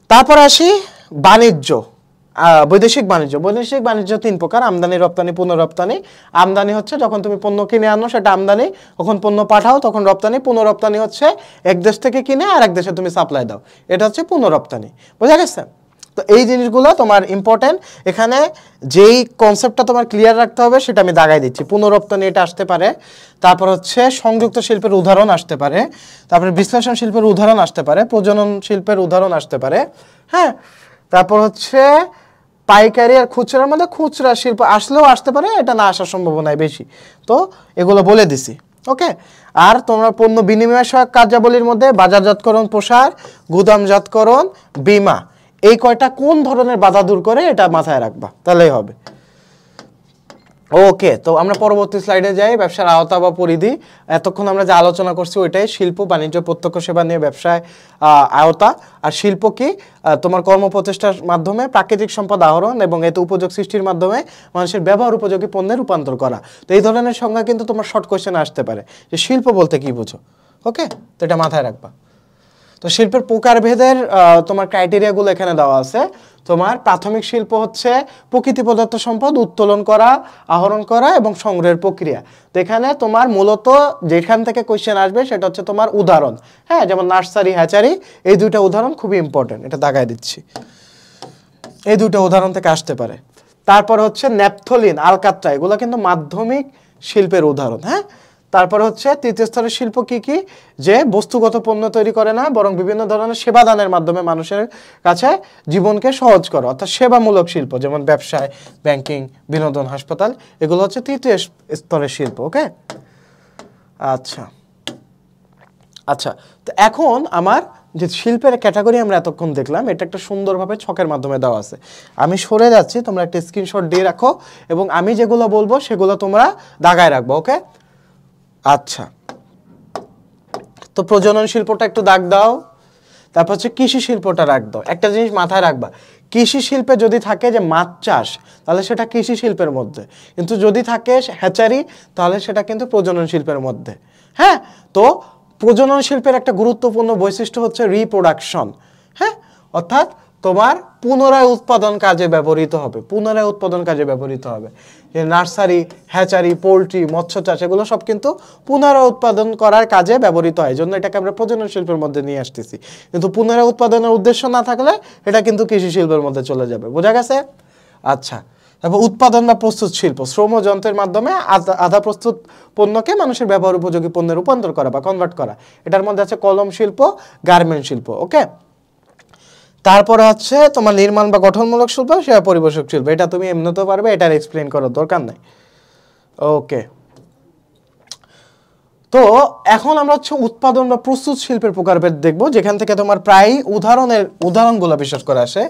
তারপর আসি বাণিজ্য, বৈদেশিক বাণিজ্য। বৈদেশিক বাণিজ্য তিন প্রকার: আমদানি, রপ্তানি, পুনঃরপ্তানি। আমদানি হচ্ছে যখন তুমি পণ্য কিনে আনো সেটা আমদানি, যখন পণ্য পাঠাও তখন রপ্তানি। পুনঃরপ্তানি হচ্ছে এক দেশ থেকে কিনে আর এক দেশে তুমি সাপ্লাই দাও, এটা হচ্ছে পুনঃরপ্তানি। বোঝা গেছে? তো এই জিনিসগুলো তোমার ইম্পর্টেন্ট। এখানে যেই কনসেপ্টটা তোমার ক্লিয়ার রাখতে হবে সেটা আমি দাগাই দিচ্ছি। পুনঃরপ্তানি এটা আসতে পারে, তারপর হচ্ছে সংযুক্ত শিল্পের উদাহরণ আসতে পারে, তারপরে বিশ্লেষণ শিল্পের উদাহরণ আসতে পারে, প্রজনন শিল্পের উদাহরণ আসতে পারে। হ্যাঁ, তারপর হচ্ছে পাইকারি আর খুচরার মধ্যে খুচরা শিল্প আসলেও আসতে পারে, এটা না আসার সম্ভাবনাই বেশি। তো এগুলো বলে দিছি। ওকে, আর তোমরা পণ্য বিনিময় সহায়ক কার্যাবলীর মধ্যে বাজারজাতকরণ, প্রসার, গুদামজাতকরণ, বীমা, এই কয়টা কোন ধরনের বাধা দূর করে এটা মাথায় রাখবা, তাহলেই হবে। ওকে, তো আমরা পরবর্তী স্লাইডে যাই। ব্যবসার আওতা বা পরিধি। এতক্ষণ আমরা যে আলোচনা করছি ওইটাই শিল্প, বাণিজ্য, প্রত্যক্ষ সেবা নিয়ে ব্যবসায় আওতা। আর শিল্প কি? তোমার কর্মপ্রচেষ্টার মাধ্যমে প্রাকৃতিক সম্পদ আহরণ এবং এতে উপযোগ সৃষ্টির মাধ্যমে মানুষের ব্যবহার উপযোগী পণ্যে রূপান্তর করা। তো এই ধরনের সংজ্ঞা কিন্তু তোমার শর্ট কোয়েশ্চেন আসতে পারে যে শিল্প বলতে কি বুঝো। ওকে, তো এটা মাথায় রাখবা। তো শিল্পের প্রকারভেদের তোমার ক্রাইটেরিয়াগুলো এখানে দেওয়া আছে। তোমার প্রাথমিক শিল্প হচ্ছে প্রকৃতি প্রদত্ত সম্পদ উত্তোলন করা, আহরণ করা এবং সংগ্রহের প্রক্রিয়া। তো এখানে তোমার মূলত যেখান থেকে কোয়েশ্চেন আসবে সেটা হচ্ছে তোমার উদাহরণ। হ্যাঁ, যেমন নার্সারি, হ্যাচারি, এই দুইটা উদাহরণ খুবই ইম্পর্টেন্ট, এটা দাগায় দিচ্ছি। এই দুটো উদাহরণ থেকে আসতে পারে। তারপর হচ্ছে ন্যাপথলিন, আলকাত্রা, এগুলো কিন্তু মাধ্যমিক শিল্পের উদাহরণ। হ্যাঁ, তারপর হচ্ছে তৃতীয় স্তরের শিল্প কি কি? যে বস্তুগত পণ্য তৈরি করে না বরং বিভিন্ন ধরনের সেবা দানের মাধ্যমে মানুষের কাছে জীবনকে সহজ করে, অর্থাৎ সেবামূলক শিল্প, যেমন ব্যবসায়, ব্যাংকিং, বিনোদন, হাসপাতাল, এগুলো হচ্ছে তৃতীয় স্তরের শিল্প। ওকে, আচ্ছা আচ্ছা, তো এখন আমার যে শিল্পের ক্যাটাগরি আমরা এতক্ষণ দেখলাম এটা একটা সুন্দরভাবে ছকের মাধ্যমে দেওয়া আছে। আমি সরে যাচ্ছি, তোমরা একটা স্ক্রিনশট দিয়ে রাখো এবং আমি যেগুলো বলবো সেগুলো তোমরা দাগায় রাখবো। ওকে, আচ্ছা, তো প্রজনন শিল্পটা একটু দাগ দাও, তারপর হচ্ছে কৃষি শিল্পটা রাখ দাও। একটা জিনিস মাথায় রাখবা, কৃষি শিল্পে যদি থাকে যে মাছ চাষ তাহলে সেটা কৃষি শিল্পের মধ্যে, কিন্তু যদি থাকে হ্যাচারি তাহলে সেটা কিন্তু প্রজনন শিল্পের মধ্যে। হ্যাঁ, তো প্রজনন শিল্পের একটা গুরুত্বপূর্ণ বৈশিষ্ট্য হচ্ছে রিপ্রোডাকশন। হ্যাঁ, অর্থাৎ তোমার পুনরায় উৎপাদন কাজে ব্যবহৃত হবে, পুনরায় উৎপাদন কাজে ব্যবহৃত হবে। যে নার্সারি, হ্যাচারি, পোলট্রি, মৎস্য চাষ, এগুলো সব কিন্তু পুনরায় উৎপাদন করার কাজে ব্যবহৃত হয়, জন্য এটাকে আমরা প্রজনন শিল্পের মধ্যে নিয়ে আসতেছি। কিন্তু পুনরায় উৎপাদনের উদ্দেশ্য না থাকলে এটা কিন্তু কৃষি শিল্পের মধ্যে চলে যাবে। বোঝা গেছে? আচ্ছা, তারপর উৎপাদন বা প্রস্তুত শিল্প, শ্রম ও যন্ত্রের মাধ্যমে আধা প্রস্তুত পণ্যকে মানুষের ব্যবহার উপযোগী পণ্যে রূপান্তর করা বা কনভার্ট করা। এটার মধ্যে আছে কলম শিল্প, গার্মেন্ট শিল্প। ওকে, তারপরে হচ্ছে তোমার নির্মাণ বা গঠনমূলক শিল্প, সেবা পরিবেশক শিল্প। এটা তুমি এমনিতেও পারবে, এটার এক্সপ্লেইন করার দরকার নাই। ওকে, তো এখন আমরা হচ্ছে উৎপাদন বা প্রস্তুত শিল্পের প্রকারভেদ দেখব, যেখান থেকে তোমার প্রায় উদাহরণগুলো বিশেষ করে আসে।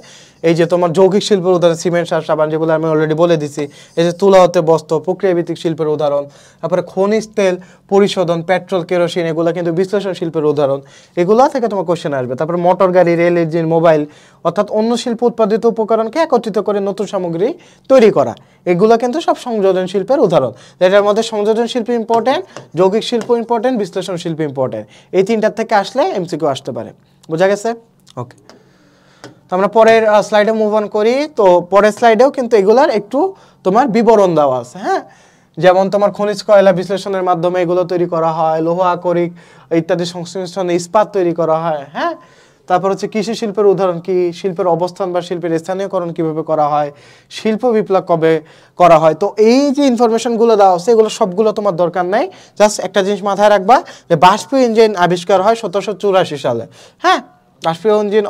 এই যে তোমার যৌগিক শিল্পের উদাহরণ সিমেন্ট, সার, সাবান, যেগুলো আমি অলরেডি বলে দিছি। এই যে তুলা হতে বস্ত্র, প্রক্রিয়াভিত্তিক শিল্পের উদাহরণ। তারপরে খনিজ তেল পরিশোধন, পেট্রোল, কেরোসিন, এগুলো কিন্তু বিশ্লেষণ শিল্পের উদাহরণ। এগুলো থেকে তোমার কোশ্চেন আসবে। তারপরে মোটর গাড়ি, রেল ইঞ্জিন, মোবাইল, অর্থাৎ অন্য শিল্প উৎপাদিত উপকরণকে একত্রিত করে নতুন সামগ্রী তৈরি করা, এগুলো কিন্তু সব সংযোজন শিল্পের উদাহরণ। এটার মধ্যে সংযোজন শিল্প ইম্পর্টেন্ট, যৌগিক শিল্প ইম্পর্টেন্ট, বিশ্লেষণ শিল্প ইম্পর্টেন্ট। এই তিনটার থেকে আসলে এমসিকিউ আসতে পারে। বোঝা গেছে? ওকে, তো আমরা পরের স্লাইডে মুভ অন করি। তো পরের স্লাইডেও কিন্তু এগুলার একটু তোমার বিবরণ দেওয়া আছে। হ্যাঁ, যেমন তোমার খনিজ কয়লা বিশ্লেষণের মাধ্যমে এগুলো তৈরি করা হয়, লৌহ আকরিক ইত্যাদি সংশ্লিষ্টনে ইস্পাত তৈরি করা হয়। হ্যাঁ, তারপর হচ্ছে কৃষি শিল্পের উদাহরণ কি, শিল্পের অবস্থান বা শিল্পের স্থানীয়করণ কিভাবে করা হয়, শিল্প বিপ্লব কবে করা হয়। তো এই যে ইনফরমেশনগুলো দেওয়া আছে, এগুলো সবগুলো তোমার দরকার নাই। জাস্ট একটা জিনিস মাথায় রাখবা যে বাষ্পীয় ইঞ্জিন আবিষ্কার হয় 1784 সালে। হ্যাঁ, বাষ্পীয় ইঞ্জিন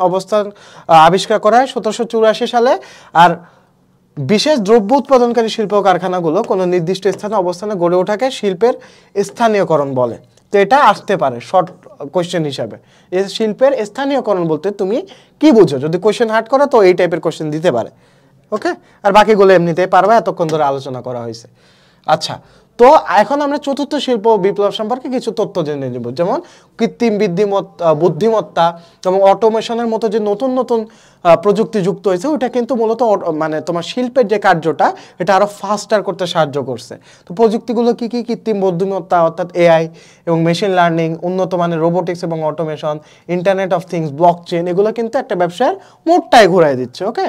আবিষ্কার করা হয় 1784 সালে। আর বিশেষ দ্রব্য উৎপাদনকারী শিল্প কারখানাগুলো কোনো নির্দিষ্ট স্থানে অবস্থানে গড়ে ওঠাকে শিল্পের স্থানীয়করণ বলে। তো এটা আসতে পারে শর্ট কোশ্চেন হিসাবে। এই শিল্পের স্থানীয়করণ বলতে তুমি কি বুঝো? যদি কোশ্চেন হার্ড করে তো এই টাইপের কোশ্চেন দিতে পারে। ওকে, আর বাকিগুলো এমনিতেই পারবে, এতক্ষণ ধরে আলোচনা করা হয়েছে। আচ্ছা, তো এখন আমরা চতুর্থ শিল্প বিপ্লব সম্পর্কে কিছু তথ্য জেনে নেব। যেমন কৃত্রিম বুদ্ধিমত্তা এবং অটোমেশনের মতো যে নতুন নতুন প্রযুক্তি যুক্ত হয়েছে, ওটা কিন্তু মূলত মানে তোমার শিল্পের যে কার্যটা এটা আরো ফাস্টার করতে সাহায্য করছে। তো প্রযুক্তিগুলো কি কি? কৃত্রিম বুদ্ধিমত্তা অর্থাৎ এআই এবং মেশিন লার্নিং, উন্নত মানের রোবোটিক্স এবং automation, internet of things, blockchain, এগুলো কিন্তু একটা ব্যবসার মোড়টাই ঘুরাই দিচ্ছে। ওকে,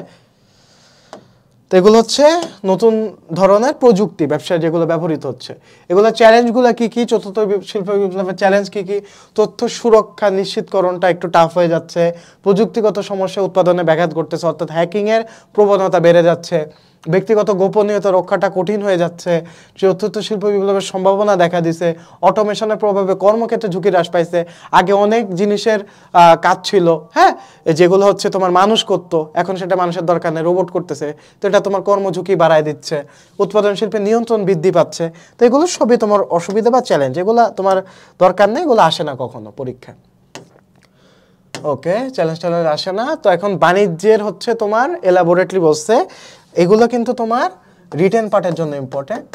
তো এগুলো হচ্ছে নতুন ধরনের প্রযুক্তি ব্যবসায় যেগুলো ব্যবহৃত হচ্ছে। এগুলো চ্যালেঞ্জগুলো কি কি? চতুর্থ শিল্প বিপ্লবের চ্যালেঞ্জ কি কি? তথ্য সুরক্ষা নিশ্চিতকরণটা একটু টাফ হয়ে যাচ্ছে, প্রযুক্তিগত সমস্যা উৎপাদনে ব্যাঘাত ঘটতেছে, অর্থাৎ হ্যাকিংয়ের প্রবণতা বেড়ে যাচ্ছে, ব্যক্তিগত গোপনীয়তা রক্ষাটা কঠিন হয়ে যাচ্ছে, চতুর্থ শিল্প বিপ্লবের সম্ভাবনা দেখা দিছে, অটোমেশনের প্রভাবে কর্মক্ষেত্রে ঝুঁকি হ্রাস পাইছে। আগে অনেক জিনিসের কাজ ছিল, হ্যাঁ, যেগুলো হচ্ছে তোমার মানুষ করতো, এখন সেটা মানুষের দরকার নেই, রোবট করতেছে। তো এটা তোমার কর্মঝুঁকি বাড়ায় দিচ্ছে, উৎপাদন শিল্পে নিয়ন্ত্রণ বৃদ্ধি পাচ্ছে। তো এগুলো সবই তোমার অসুবিধা বা চ্যালেঞ্জ, এগুলো তোমার দরকার নেই, এগুলো আসে না কখনো পরীক্ষায়। ওকে, চ্যালেঞ্জ আসে না। তো এখন বাণিজ্যের হচ্ছে তোমার এলাবোরেটলি বলছে, এগুলো কিন্তু তোমার রিটেন পার্টের জন্য ইম্পর্টেন্ট।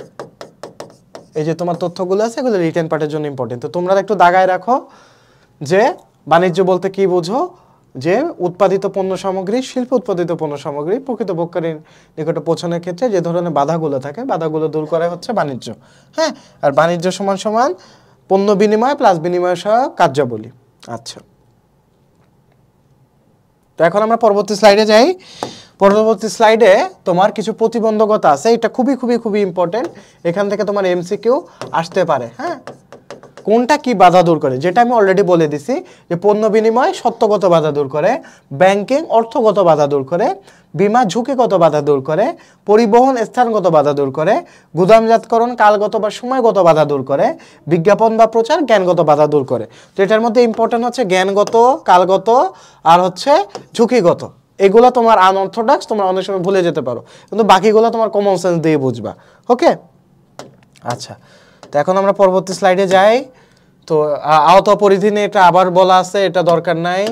এই যে তোমার তথ্যগুলো আছে, এগুলো রিটেন পার্টের জন্য ইম্পর্টেন্ট। তো তোমরা একটু দাগায় রাখো যে বাণিজ্য বলতে কি বোঝো? যে উৎপাদিত পণ্য সামগ্রী, শিল্প উৎপাদিত পণ্য সামগ্রী প্রকৃত ভোক্তার নিকটে পৌঁছানোর ক্ষেত্রে যে ধরনের বাধাগুলো থাকে, বাধাগুলো দূর করা হচ্ছে বাণিজ্য। হ্যাঁ, আর বাণিজ্য সমান সমান পণ্য বিনিময় প্লাস বিনিময় সহ কার্যাবলী। আচ্ছা, তো এখন আমরা পরবর্তী স্লাইডে যাই। পরবর্তী স্লাইডে তোমার কিছু প্রতিবন্ধকতা আছে, এটা খুবই খুবই খুবই ইম্পর্টেন্ট। এখান থেকে তোমার এমসিকিউ আসতে পারে। হ্যাঁ, কোনটা কি বাধা দূর করে? যেটা আমি অলরেডি বলে দিছি যে পণ্য বিনিময় সত্যগত বাধা দূর করে, ব্যাংকিং অর্থগত বাধা দূর করে, বীমা ঝুঁকিগত বাধা দূর করে, পরিবহন স্থানগত বাধা দূর করে, গুদামজাতকরণ কালগত বা সময়গত বাধা দূর করে, বিজ্ঞাপন বা প্রচার জ্ঞানগত বাধা দূর করে। তো এটার মধ্যে ইম্পর্টেন্ট হচ্ছে জ্ঞানগত, কালগত আর হচ্ছে ঝুঁকিগত। এগুলো তোমার আনঅর্থোডক্স, তোমরা অনেক সময় ভুলে যেতে পারো, কিন্তু বাকিগুলো তোমার কমন সেন্স দিয়ে বুঝবা। ওকে, আচ্ছা, তো এখন আমরা পরবর্তী স্লাইডে যাই। তো আওতা পরিধি নিয়ে এটা আবার বলা আছে, এটা দরকার নাই।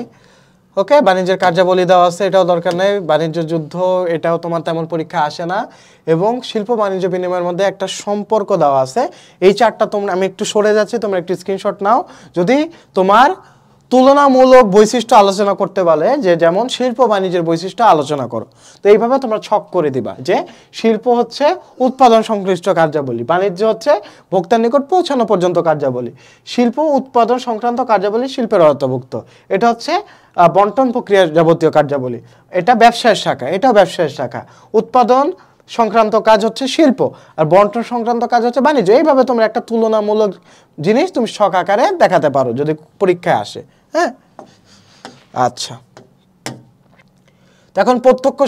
ওকে, বাণিজ্যের কার্যাবলী দেওয়া আছে, এটাও দরকার নাই। বাণিজ্য যুদ্ধ, এটাও তোমার তেমন পরীক্ষা আসে না। এবং শিল্প বাণিজ্য বিনিময়ের মধ্যে একটা সম্পর্ক দেওয়া আছে। এই চারটা তোমরা, আমি একটু সরে যাচ্ছি, তোমরা একটু স্ক্রিনশট নাও। যদি তোমার তুলনামূলক বৈশিষ্ট্য আলোচনা করতে বলে, যে যেমন শিল্প বাণিজ্যের বৈশিষ্ট্য আলোচনা করো, তো এইভাবে তোমরা ছক করে দিবা যে শিল্প হচ্ছে উৎপাদন সংশ্লিষ্ট কার্যাবলী, বাণিজ্য হচ্ছে ভোক্তার নিকট পৌঁছানো পর্যন্ত কার্যাবলী, শিল্প উৎপাদন সংক্রান্ত কার্যাবলী শিল্পের আওতাভুক্ত, এটা হচ্ছে বন্টন প্রক্রিয়া যাবতীয় কার্যাবলী, এটা ব্যবসায়ের শাখা, এটাও ব্যবসায়ের শাখা। উৎপাদন সংক্রান্ত কাজ হচ্ছে শিল্প, আর বন্টন সংক্রান্ত কাজ হচ্ছে বাণিজ্য। এইভাবে তোমরা একটা তুলনামূলক জিনিস তুমি ছক আকারে দেখাতে পারো যদি পরীক্ষায় আসে। হ্যাঁ, আচ্ছা, তো এখন প্রত্যক্ষ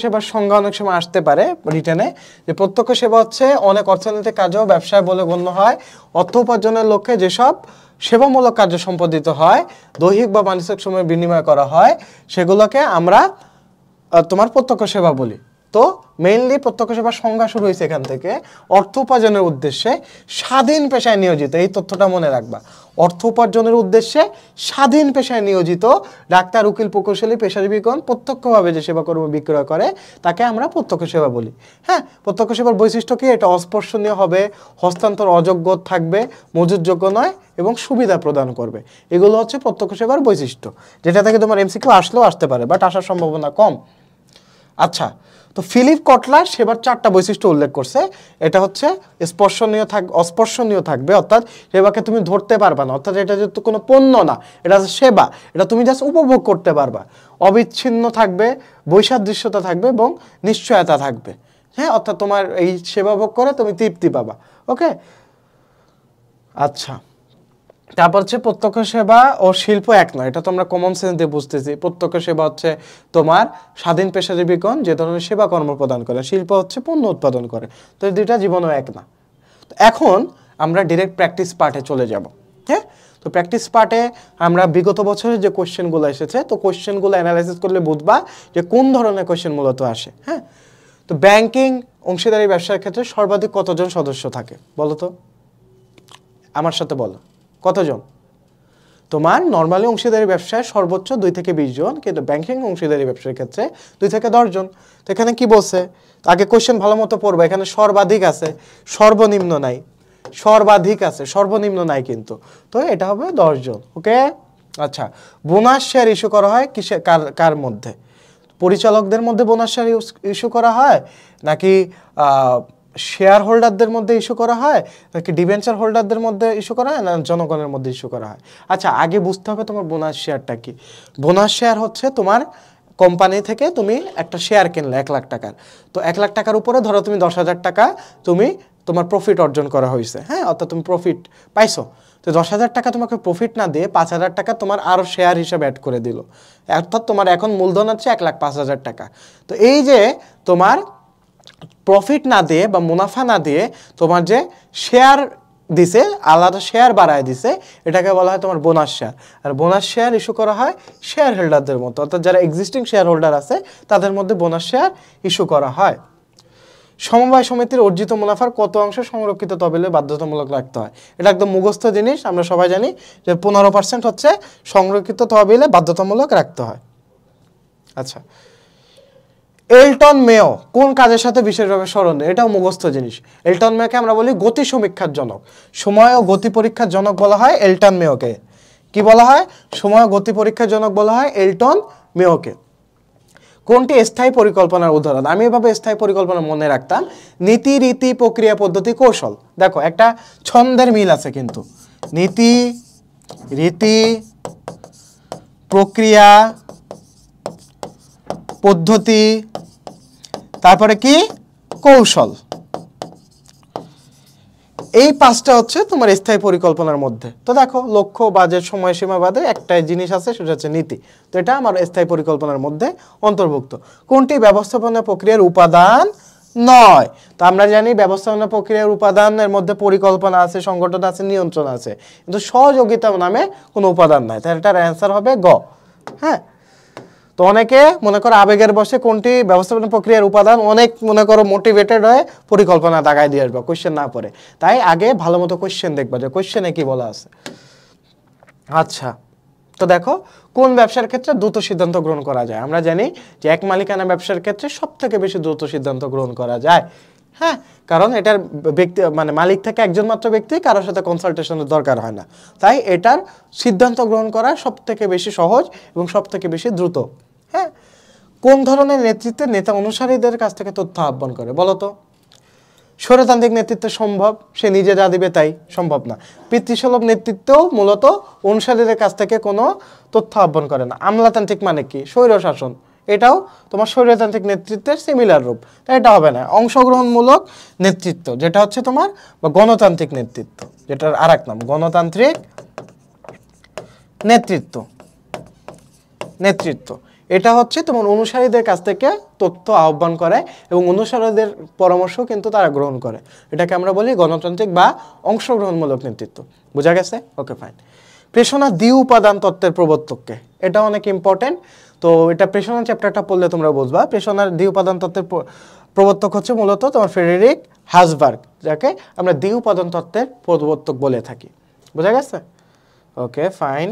সেবার সংজ্ঞা অনেক সময় আসতে পারে রিটেনে, যে প্রত্যক্ষ সেবা হচ্ছে অনেক অর্থনৈতিক কার্য ব্যবসায় বলে গণ্য হয়, অর্থ উপার্জনের লক্ষ্যে যেসব সেবামূলক কার্য সম্পাদিত হয়, দৈহিক বা মানসিক সময় বিনিময় করা হয়, সেগুলোকে আমরা তোমার প্রত্যক্ষ সেবা বলি। তো মেইনলি প্রত্যক্ষ সেবার সংজ্ঞা শুরু হয়েছে এখান থেকে, অর্থ উপার্জনের উদ্দেশ্যে স্বাধীন পেশায় নিয়োজিত, এই তথ্যটা মনে রাখবা, অর্থ উপার্জনের উদ্দেশ্যে স্বাধীন পেশায় নিয়োজিত ডাক্তার, উকিল, প্রকৌশলী, পেশাজীবীগণ প্রত্যক্ষভাবে যে সেবাকর্ম বিক্রয় করে তাকে আমরা প্রত্যক্ষ সেবা বলি। হ্যাঁ, প্রত্যক্ষ সেবার বৈশিষ্ট্য কি? এটা অস্পর্শনীয় হবে, হস্তান্তর অযোগ্য থাকবে, মজুতযোগ্য নয় এবং সুবিধা প্রদান করবে। এগুলো হচ্ছে প্রত্যক্ষ সেবার বৈশিষ্ট্য, যেটা থেকে তোমার এমসিকিউ আসলেও আসতে পারে, বাট আসার সম্ভাবনা কম। আচ্ছা, তো ফিলিপ কটলার সেবার 4টা বৈশিষ্ট্য উল্লেখ করছে। এটা হচ্ছে অস্পর্শনীয় থাকবে, অর্থাৎ সেবাকে তুমি ধরতে পারবা না, অর্থাৎ এটা যেহেতু কোনো পণ্য না, এটা সেবা, এটা তুমি জাস্ট উপভোগ করতে পারবা। অবিচ্ছিন্ন থাকবে, বৈসাদৃশ্যতা থাকবে এবং নিশ্চয়তা থাকবে। হ্যাঁ, অর্থাৎ তোমার এই সেবা ভোগ করে তুমি তৃপ্তি পাবা। ওকে, আচ্ছা, তারপর হচ্ছে প্রত্যক্ষ সেবা ও শিল্প এক নয়, এটা তো আমরা কমন সেন্স দিয়ে বুঝতেছি। প্রত্যক্ষ সেবা হচ্ছে তোমার স্বাধীন পেশাজীবীগণ যে ধরনের সেবা কর্ম প্রদান করে, শিল্প হচ্ছে পণ্য উৎপাদন করে। তো এই দুইটা জীবনও এক না। এখন আমরা ডিরেক্ট প্র্যাকটিস পার্টে চলে যাব। হ্যাঁ, তো প্র্যাকটিস পার্টে আমরা বিগত বছরের যে কোশ্চেনগুলো এসেছে, তো কোশ্চেনগুলো অ্যানালাইসিস করলে বুঝবা যে কোন ধরনের কোশ্চেন মূলত আসে। হ্যাঁ, তো ব্যাংকিং অংশীদারি ব্যবসার ক্ষেত্রে সর্বাধিক কতজন সদস্য থাকে বলো তো, আমার সাথে বলো কতজন? তোমার নর্মালি অংশীদারি ব্যবসায় সর্বোচ্চ 2 থেকে 20 জন, কিন্তু ব্যাংকিং অংশীদারি ব্যবসার ক্ষেত্রে 2 থেকে 10 জন। তো এখানে কি বলছে, আগে কোশ্চেন ভালো মতো পড়বা, এখানে সর্বাধিক আছে, সর্বনিম্ন নাই। সর্বাধিক আছে, সর্বনিম্ন নাই কিন্তু। তো এটা হবে 10 জন। ওকে, আচ্ছা, বোনাস শেয়ার ইস্যু করা হয় কিসে, কার মধ্যে? পরিচালকদের মধ্যে বোনাস শেয়ার ইস্যু করা হয়, নাকি শেয়ার হোল্ডারদের মধ্যে ইস্যু করা হয়, নাকি ডিবেঞ্চার হোল্ডারদের মধ্যে ইস্যু করা হয়, না জনগণের মধ্যে ইস্যু করা হয়? আচ্ছা, আগে বুঝতে হবে তোমার বোনাস শেয়ারটা কি। বোনাস শেয়ার হচ্ছে তোমার কোম্পানি থেকে তুমি একটা শেয়ার কিনলে 1 লাখ টাকার, তো 1 লাখ টাকার উপরে ধরো তুমি 10,000 টাকা তুমি তোমার প্রফিট অর্জন করা হয়েছে। হ্যাঁ, অর্থাৎ তুমি প্রফিট পাইছো। তো 10,000 টাকা তোমাকে প্রফিট না দিয়ে 5,000 টাকা তোমার আরও শেয়ার হিসাবে অ্যাড করে দিল, অর্থাৎ তোমার এখন মূলধন হচ্ছে 1,05,000 টাকা। তো এই যে তোমার প্রফিট না দিয়ে বা মুনাফা না দিয়ে তোমার যে শেয়ার দিছে, আলাদা শেয়ার বাড়ায় দিছে, এটাকে বলা হয় তোমার বোনাস শেয়ার। আর বোনাস শেয়ার ইস্যু করা হয় শেয়ার হোল্ডারদের মতো, অর্থাৎ যারা এক্সিস্টিং শেয়ার হোল্ডার আছে তাদের মধ্যে বোনাস শেয়ার ইস্যু করা হয়। সমবায় সমিতির অর্জিত মুনাফার কত অংশ সংরক্ষিত তহবিলে বাধ্যতামূলক রাখতে হয়? এটা একদম মুখস্থ জিনিস, আমরা সবাই জানি যে 15% হচ্ছে সংরক্ষিত তহবিলে বাধ্যতামূলক রাখতে হয়। আচ্ছা, এলটন মেও কোন কাজের সাথে বিশেষভাবে স্মরণীয়? এটাও মুখস্থ জিনিস। এলটন মেওকে আমরা বলি গতি সমীক্ষার জনক, সময় ও গতি পরীক্ষার জনক বলা হয় এলটন মেওকে। কি বলা হয়? সময় ও গতি পরীক্ষার জনক বলা হয় এলটন মেওকে। কোনটি স্থায়ী পরিকল্পনার উদাহরণ? আমি এভাবে স্থায়ী পরিকল্পনা মনে রাখতাম, নীতি, রীতি, প্রক্রিয়া, পদ্ধতি, কৌশল। দেখো একটা ছন্দের মিল আছে কিন্তু, নীতি, রীতি, প্রক্রিয়া, পদ্ধতি, তারপরে কি কৌশল, এই 5টা হচ্ছে তোমার স্থায়ী পরিকল্পনার মধ্যে। তো দেখো লক্ষ্য, বাজেট, সময়সীমা বাদে একটাই জিনিস আছে, সেটা হচ্ছে নীতি। তো এটা আমার স্থায়ী পরিকল্পনার মধ্যে অন্তর্ভুক্ত। কোনটি ব্যবস্থাপনা প্রক্রিয়ার উপাদান নয়? তো আমরা জানি ব্যবস্থাপনা প্রক্রিয়ার উপাদানের মধ্যে পরিকল্পনা আছে, সংগঠন আছে, নিয়ন্ত্রণ আছে, কিন্তু সহযোগিতা নামে কোনো উপাদান নাই। তাহলে এটার অ্যান্সার হবে গ। হ্যাঁ, তো অনেকে মনে করো আবেগের বসে কোনটি ব্যবস্থাপনা প্রক্রিয়ার উপাদান, অনেক মনে করো মোটিভেটেড হয়ে পরিকল্পনা দাগায় দিয়ে আসবে কোশ্চেন না পড়ে। তাই আগে ভালো মতো কোশ্চেন দেখবা যে কোশ্চেনে কি বলা আছে। আচ্ছা, তো দেখো কোন ব্যবসার ক্ষেত্রে দ্রুত সিদ্ধান্ত গ্রহণ করা যায়? আমরা জানি যে এক মালিকানা ব্যবসার ক্ষেত্রে সব থেকে বেশি দ্রুত সিদ্ধান্ত গ্রহণ করা যায়। হ্যাঁ, কারণ এটার ব্যক্তি মানে মালিক থেকে একজন মাত্র ব্যক্তি, কারোর সাথে কনসালটেশনের দরকার হয় না, তাই এটার সিদ্ধান্ত গ্রহণ করা সব থেকে বেশি সহজ এবং সব থেকে বেশি দ্রুত। হ্যাঁ, কোন ধরনের নেতৃত্বে নেতা অনুসারীদের কাছ থেকে তথ্য আহ্বান করে বলো তো? স্বৈরতান্ত্রিক নেতৃত্ব সম্ভব, সে নিজে যা দিবে তাই সম্ভব না। পিতৃসুলভ নেতৃত্বও মূলত অনুসারীদের কাছ থেকে কোনো তথ্য আহ্বান করে না। আমলাতান্ত্রিক মানে কি? স্বৈর শাসন, এটাও তোমার স্বৈরতান্ত্রিক নেতৃত্বের সিমিলার রূপ, তাই এটা হবে না। অংশগ্রহণমূলক নেতৃত্ব যেটা হচ্ছে তোমার, বা গণতান্ত্রিক নেতৃত্ব যেটার আর এক নাম, গণতান্ত্রিক নেতৃত্ব। এটা হচ্ছে তোমার অনুসারীদের কাছ থেকে তথ্য আহ্বান করে এবং অনুসারীদের পরামর্শ কিন্তু তারা গ্রহণ করে। এটাকে আমরা বলি গণতান্ত্রিক বা অংশগ্রহণমূলক নেতৃত্ব। বোঝা গেছে? ওকে, ফাইন। প্রেষণা দ্বি উপাদান তত্ত্বের প্রবর্তককে, এটা অনেক ইম্পর্টেন্ট। তো এটা প্রেষণা চ্যাপ্টারটা পড়লে তোমরা বুঝবা। প্রেষণার দ্বি উপাদান তত্ত্বের প্রবর্তক হচ্ছে মূলত তোমার ফ্রেডেরিক হাসবার্গ, যাকে আমরা দ্বি উপাদান তত্ত্বের প্রবর্তক বলে থাকি। বোঝা গেছে? ওকে, ফাইন।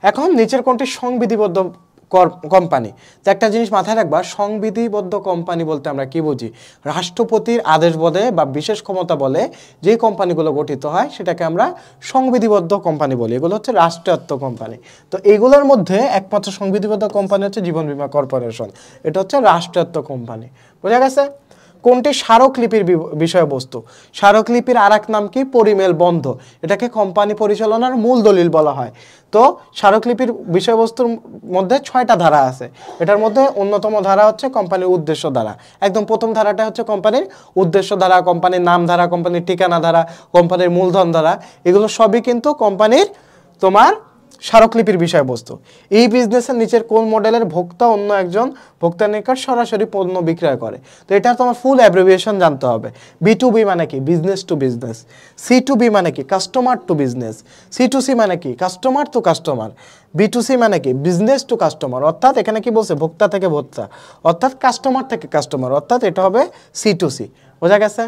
এখন নিচের কোনটি সংবিধিবদ্ধ কোম্পানি? তো একটা জিনিস মাথায় রাখবা, সংবিধিবদ্ধ কোম্পানি বলতে আমরা কি বুঝি? রাষ্ট্রপতির আদেশ বলে বা বিশেষ ক্ষমতা বলে যে কোম্পানিগুলো গঠিত হয় সেটাকে আমরা সংবিধিবদ্ধ কোম্পানি বলি। এগুলো হচ্ছে রাষ্ট্রায়ত্ত কোম্পানি। তো এইগুলোর মধ্যে একমাত্র সংবিধিবদ্ধ কোম্পানি হচ্ছে জীবন বীমা কর্পোরেশন, এটা হচ্ছে রাষ্ট্রায়ত্ত কোম্পানি। বোঝা গেছে? কোনটি স্মারকলিপির বিষয়বস্তু? স্মারকলিপির আর এক নাম কি? পরিমেল বন্ধ। এটাকে কোম্পানি পরিচালনার মূল দলিল বলা হয়। তো স্মারকলিপির বিষয়বস্তুর মধ্যে 6টা ধারা আছে। এটার মধ্যে অন্যতম ধারা হচ্ছে কোম্পানির উদ্দেশ্য ধারা। একদম প্রথম ধারাটা হচ্ছে কোম্পানির উদ্দেশ্য ধারা, কোম্পানির নাম ধারা, কোম্পানির ঠিকানা ধারা, কোম্পানির মূলধন ধারা। এগুলো সবই কিন্তু কোম্পানির তোমার স্মারকলিপির বিষয়বস্তু। এই বিজনেসের নিচের কোন মডেলের ভোক্তা অন্য একজন ভোক্তার নিকট সরাসরি পণ্য বিক্রয় করে? তো এটা তোমার ফুল অ্যাব্রিভিয়েশন জানতে হবে। B2B মানে কি? Business to business. C2B মানে কি? Customer to business. C2C মানে কি? Customer to customer. B2C মানে কি? Business to customer. অর্থাৎ এখানে কি বলছে? ভোক্তা থেকে ভোক্তা, অর্থাৎ কাস্টমার থেকে কাস্টমার, অর্থাৎ এটা হবে C2C। বোঝা গেছে?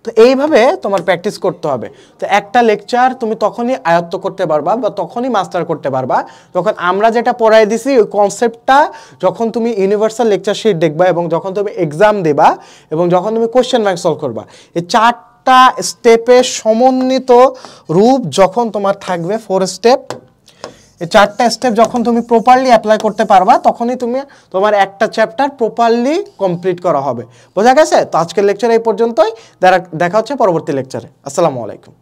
তো এইভাবে তোমার প্র্যাকটিস করতে হবে। তো একটা লেকচার তুমি তখনই আয়ত্ত করতে পারবা বা তখনই মাস্টার করতে পারবা যখন আমরা যেটা পড়াই দিছি ওই কনসেপ্টটা যখন তুমি ইউনিভার্সাল লেকচার শিট দেখবা এবং যখন তুমি এক্সাম দেবা এবং যখন তুমি কোশ্চেন ব্যাংক সলভ করবা। এই 4টা স্টেপের সমন্বিত রূপ যখন তোমার থাকবে, 4 স্টেপ, এই 4টা স্টেপ যখন তুমি প্রপারলি অ্যাপ্লাই করতে পারবা তখনই তুমি তোমার একটা চ্যাপ্টার প্রপারলি কমপ্লিট করা হবে। বোঝা গেছে? তো আজকের লেকচার এই পর্যন্তই। দেখা হচ্ছে পরবর্তী লেকচারে। আসসালামু আলাইকুম।